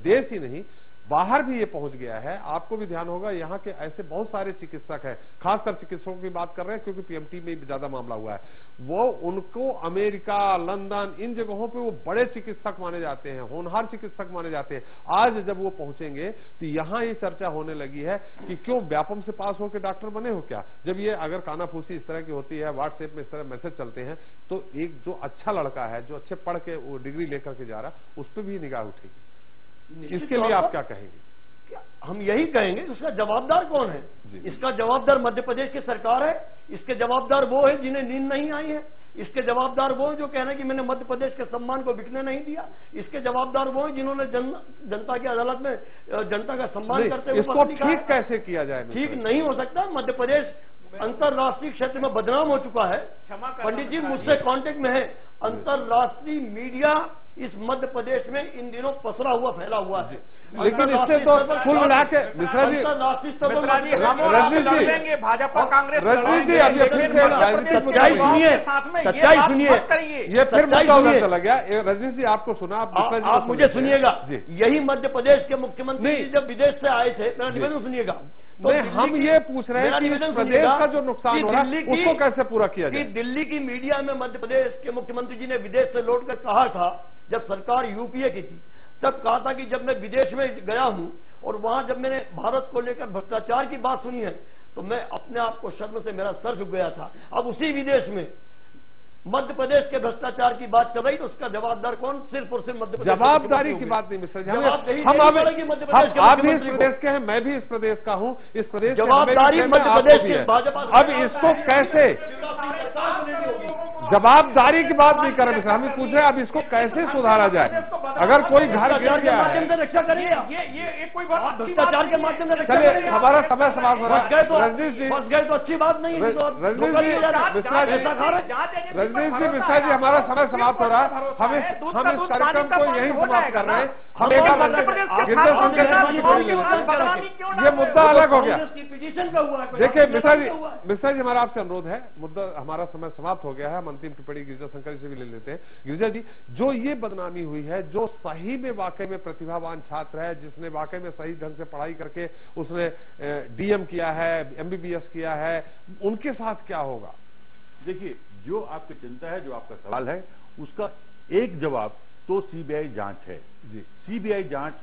देश ही नहीं बाहर भी ये पहुंच गया है, आपको भी ध्यान होगा, यहाँ के ऐसे बहुत सारे चिकित्सक हैं, खासकर चिकित्सकों की बात कर रहे हैं क्योंकि PMT में ज्यादा मामला हुआ है, वो उनको अमेरिका, लंदन, इन जगहों पे वो बड़े चिकित्सक माने जाते हैं, होनहार चिकित्सक माने जाते हैं। आज जब वो पहुंचेंगे तो यहाँ ये चर्चा होने लगी है कि क्यों व्यापम से पास होकर डॉक्टर बने हो क्या? जब ये अगर कानाफूसी इस तरह की होती है, व्हाट्सएप में इस तरह मैसेज चलते हैं, तो एक जो अच्छा लड़का है, जो अच्छे पढ़ के वो डिग्री लेकर के जा रहा, उस पर भी निगाह उठेगी। इसके लिए आप क्या कहेंगे? हम यही कहेंगे, इसका जवाबदार कौन है? इसका जवाबदार मध्य प्रदेश की सरकार है, इसके जवाबदार वो है जिन्हें नींद नहीं आई है, इसके जवाबदार वो है जो कह रहे हैं कि मैंने मध्य प्रदेश के सम्मान को बिकने नहीं दिया, इसके जवाबदार वो है जिन्होंने जनता की अदालत में जनता का सम्मान करते हुए इसको ठीक कैसे किया जाए? ठीक नहीं हो सकता। मध्य प्रदेश अंतरराष्ट्रीय क्षेत्र में बदनाम हो चुका है। पंडित जी मुझसे कांटेक्ट में है, अंतरराष्ट्रीय मीडिया इस मध्य प्रदेश में इन दिनों पसरा हुआ फैला हुआ है। लेकिन इससे तो कुल मिला के मिश्रा जी, भाजपा कांग्रेस, रजनीश जी अभी सच्चाई सुनिए, सच्चाई सुनिए, ये फिर मुद्दा उधर चला गया। रजनीश जी आपको सुना, आप मुझे सुनिएगा। यही मध्य प्रदेश के मुख्यमंत्री जब विदेश से आए थे, मेरा निवेदन सुनिएगा। तो हम ये पूछ रहे हैं कि प्रदेश का जो नुकसान हो रहा है उसको कैसे पूरा किया जाए। दिल्ली की मीडिया में मध्य प्रदेश के मुख्यमंत्री जी ने विदेश से लौटकर कहा था, जब सरकार यूपीए की थी तब कहा था कि जब मैं विदेश में गया हूं और वहां जब मैंने भारत को लेकर भ्रष्टाचार की बात सुनी है तो मैं अपने आप को शर्म से मेरा सर झुक गया था। अब उसी विदेश में मध्य प्रदेश के भ्रष्टाचार की बात कर रही तो उसका जवाबदार कौन? सिर्फ और सिर्फ मध्य प्रदेश। जवाबदारी की बात नहीं मिश्रा जी, हम आप भी इस प्रदेश के हैं, मैं भी इस प्रदेश का हूं। इस प्रदेश जवाबदारी मध्य प्रदेश की भाजपा। अब इसको कैसे, जवाबदारी की बात नहीं कर रहे मिश्रा, हम पूछ रहे हैं अब इसको कैसे सुधारा जाए। अगर कोई घर गिर गया है, रक्षा करिए, ये कोई भ्रष्टाचार के माध्यम से रक्षा करिए। हमारा समय समाप्त हो रहा है। रजनीश जी फंस गए तो अच्छी बात नहीं है। रजनीश जी मिश्रा जी हमारा समय समाप्त हो रहा है। हम इस कार्यक्रम को यही समाप्त कर रहे हैं। हम एक गिरजा शंकर ये मुद्दा अलग हो गया। देखिए मिश्रा जी हमारा आपसे अनुरोध है, मुद्दा हमारा समय समाप्त हो गया है। हम अंतिम टिप्पणी गिरजा शंकर से भी ले लेते हैं। गिरजा जी, जो ये बदनामी हुई है, जो सही में वाकई में प्रतिभावान छात्र है, जिसने वाकई में सही ढंग से पढ़ाई करके उसने डीएम किया है, एमबीबीएस किया है, उनके साथ क्या होगा? देखिए, जो आपकी चिंता है, जो आपका सवाल है, उसका एक जवाब तो सीबीआई जांच है जी। सीबीआई जांच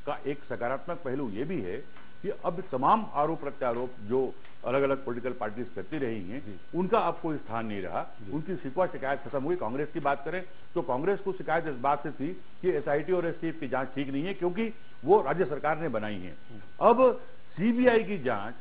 का एक सकारात्मक पहलू ये भी है कि अब तमाम आरोप प्रत्यारोप जो अलग अलग पॉलिटिकल पार्टीज करती रही हैं, उनका अब कोई स्थान नहीं रहा। उनकी शिकवा शिकायत खत्म हुई। कांग्रेस की बात करें तो कांग्रेस को शिकायत इस बात से थी कि एसआईटी और एसटीएफ की जांच ठीक नहीं है, क्योंकि वो राज्य सरकार ने बनाई है। अब सीबीआई की जांच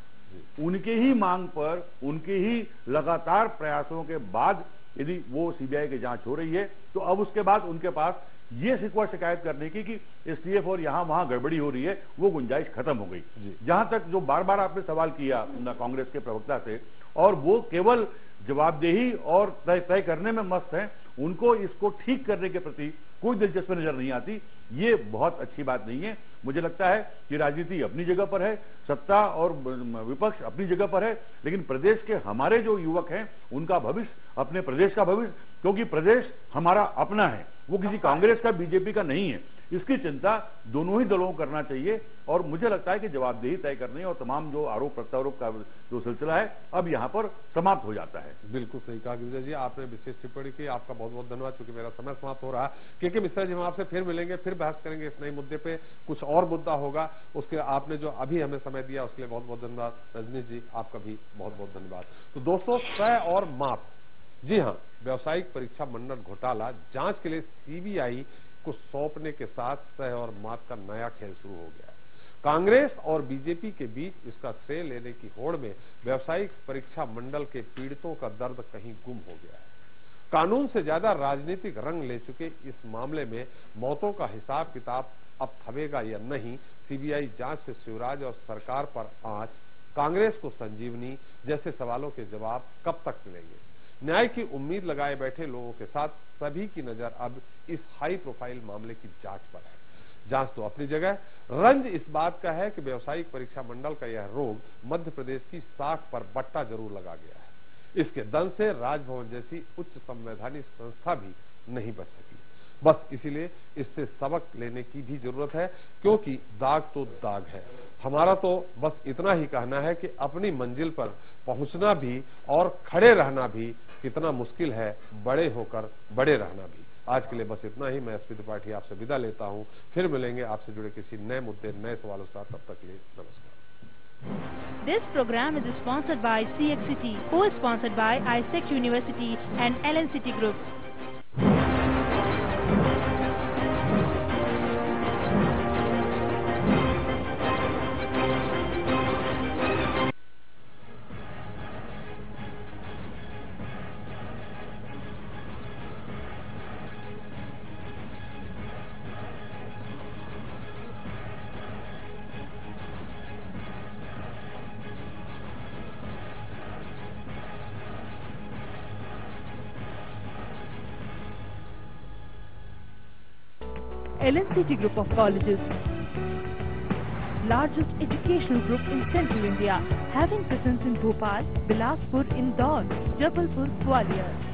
उनके ही मांग पर, उनके ही लगातार प्रयासों के बाद यदि वो सीबीआई की जांच हो रही है, तो अब उसके बाद उनके पास ये शिकवा शिकायत करने की कि एसटीएफ और यहां वहां गड़बड़ी हो रही है, वो गुंजाइश खत्म हो गई। जहां तक जो बार बार आपने सवाल किया कांग्रेस के प्रवक्ता से, और वो केवल जवाबदेही और तय करने में मस्त हैं, उनको इसको ठीक करने के प्रति कोई दिलचस्पी नजर नहीं आती। ये बहुत अच्छी बात नहीं है। मुझे लगता है कि राजनीति अपनी जगह पर है, सत्ता और विपक्ष अपनी जगह पर है, लेकिन प्रदेश के हमारे जो युवक हैं उनका भविष्य, अपने प्रदेश का भविष्य, क्योंकि प्रदेश हमारा अपना है, वो किसी कांग्रेस का बीजेपी का नहीं है, इसकी चिंता दोनों ही दलों को करना चाहिए। और मुझे लगता है कि जवाबदेही तय करने और तमाम जो आरोप प्रत्यारोप का जो सिलसिला है अब यहाँ पर समाप्त हो जाता है। बिल्कुल सही कहा गिरिजा जी, आपने विशेष टिप्पणी की, आपका बहुत बहुत धन्यवाद। क्योंकि मेरा समय समाप्त हो रहा है, क्योंकि मिश्रा जी हम आपसे फिर मिलेंगे, फिर बहस करेंगे इस नए मुद्दे पे, कुछ और मुद्दा होगा। उसके आपने जो अभी हमें समय दिया उसके लिए बहुत बहुत धन्यवाद। रजनीश जी आपका भी बहुत बहुत धन्यवाद। तो दोस्तों, सह और माप, जी हाँ, व्यावसायिक परीक्षा मंडल घोटाला जांच के लिए सीबीआई को सौंपने के साथ सह और माप का नया खेल शुरू हो गया है। कांग्रेस और बीजेपी के बीच इसका श्रेय लेने की होड़ में व्यावसायिक परीक्षा मंडल के पीड़ितों का दर्द कहीं गुम हो गया है। कानून से ज्यादा राजनीतिक रंग ले चुके इस मामले में मौतों का हिसाब किताब अब थमेगा या नहीं, सीबीआई जांच से शिवराज और सरकार पर आंच, कांग्रेस को संजीवनी जैसे सवालों के जवाब कब तक मिलेंगे? न्याय की उम्मीद लगाए बैठे लोगों के साथ सभी की नजर अब इस हाई प्रोफाइल मामले की जांच पर है। जांच तो अपनी जगह, रंज इस बात का है कि व्यावसायिक परीक्षा मंडल का यह रोग मध्य प्रदेश की साख पर बट्टा जरूर लगा गया है। इसके दंश से राजभवन जैसी उच्च संवैधानिक संस्था भी नहीं बच सकी। बस इसीलिए इससे सबक लेने की भी जरूरत है, क्योंकि दाग तो दाग है। हमारा तो बस इतना ही कहना है कि अपनी मंजिल पर पहुंचना भी और खड़े रहना भी कितना मुश्किल है, बड़े होकर बड़े रहना भी। आज के लिए बस इतना ही। मैं एसपी त्रिपाठी आपसे विदा लेता हूं, फिर मिलेंगे आपसे जुड़े किसी नए मुद्दे, नए सवालों के साथ। तब तक के लिए नमस्कार। This program is sponsored by CXCT, co-sponsored by ISEC University and LNCT Group. LNCT Group of Colleges, largest educational group in Central India, having presence in Bhopal, Bilaspur, Indore, Jabalpur, Gwalior.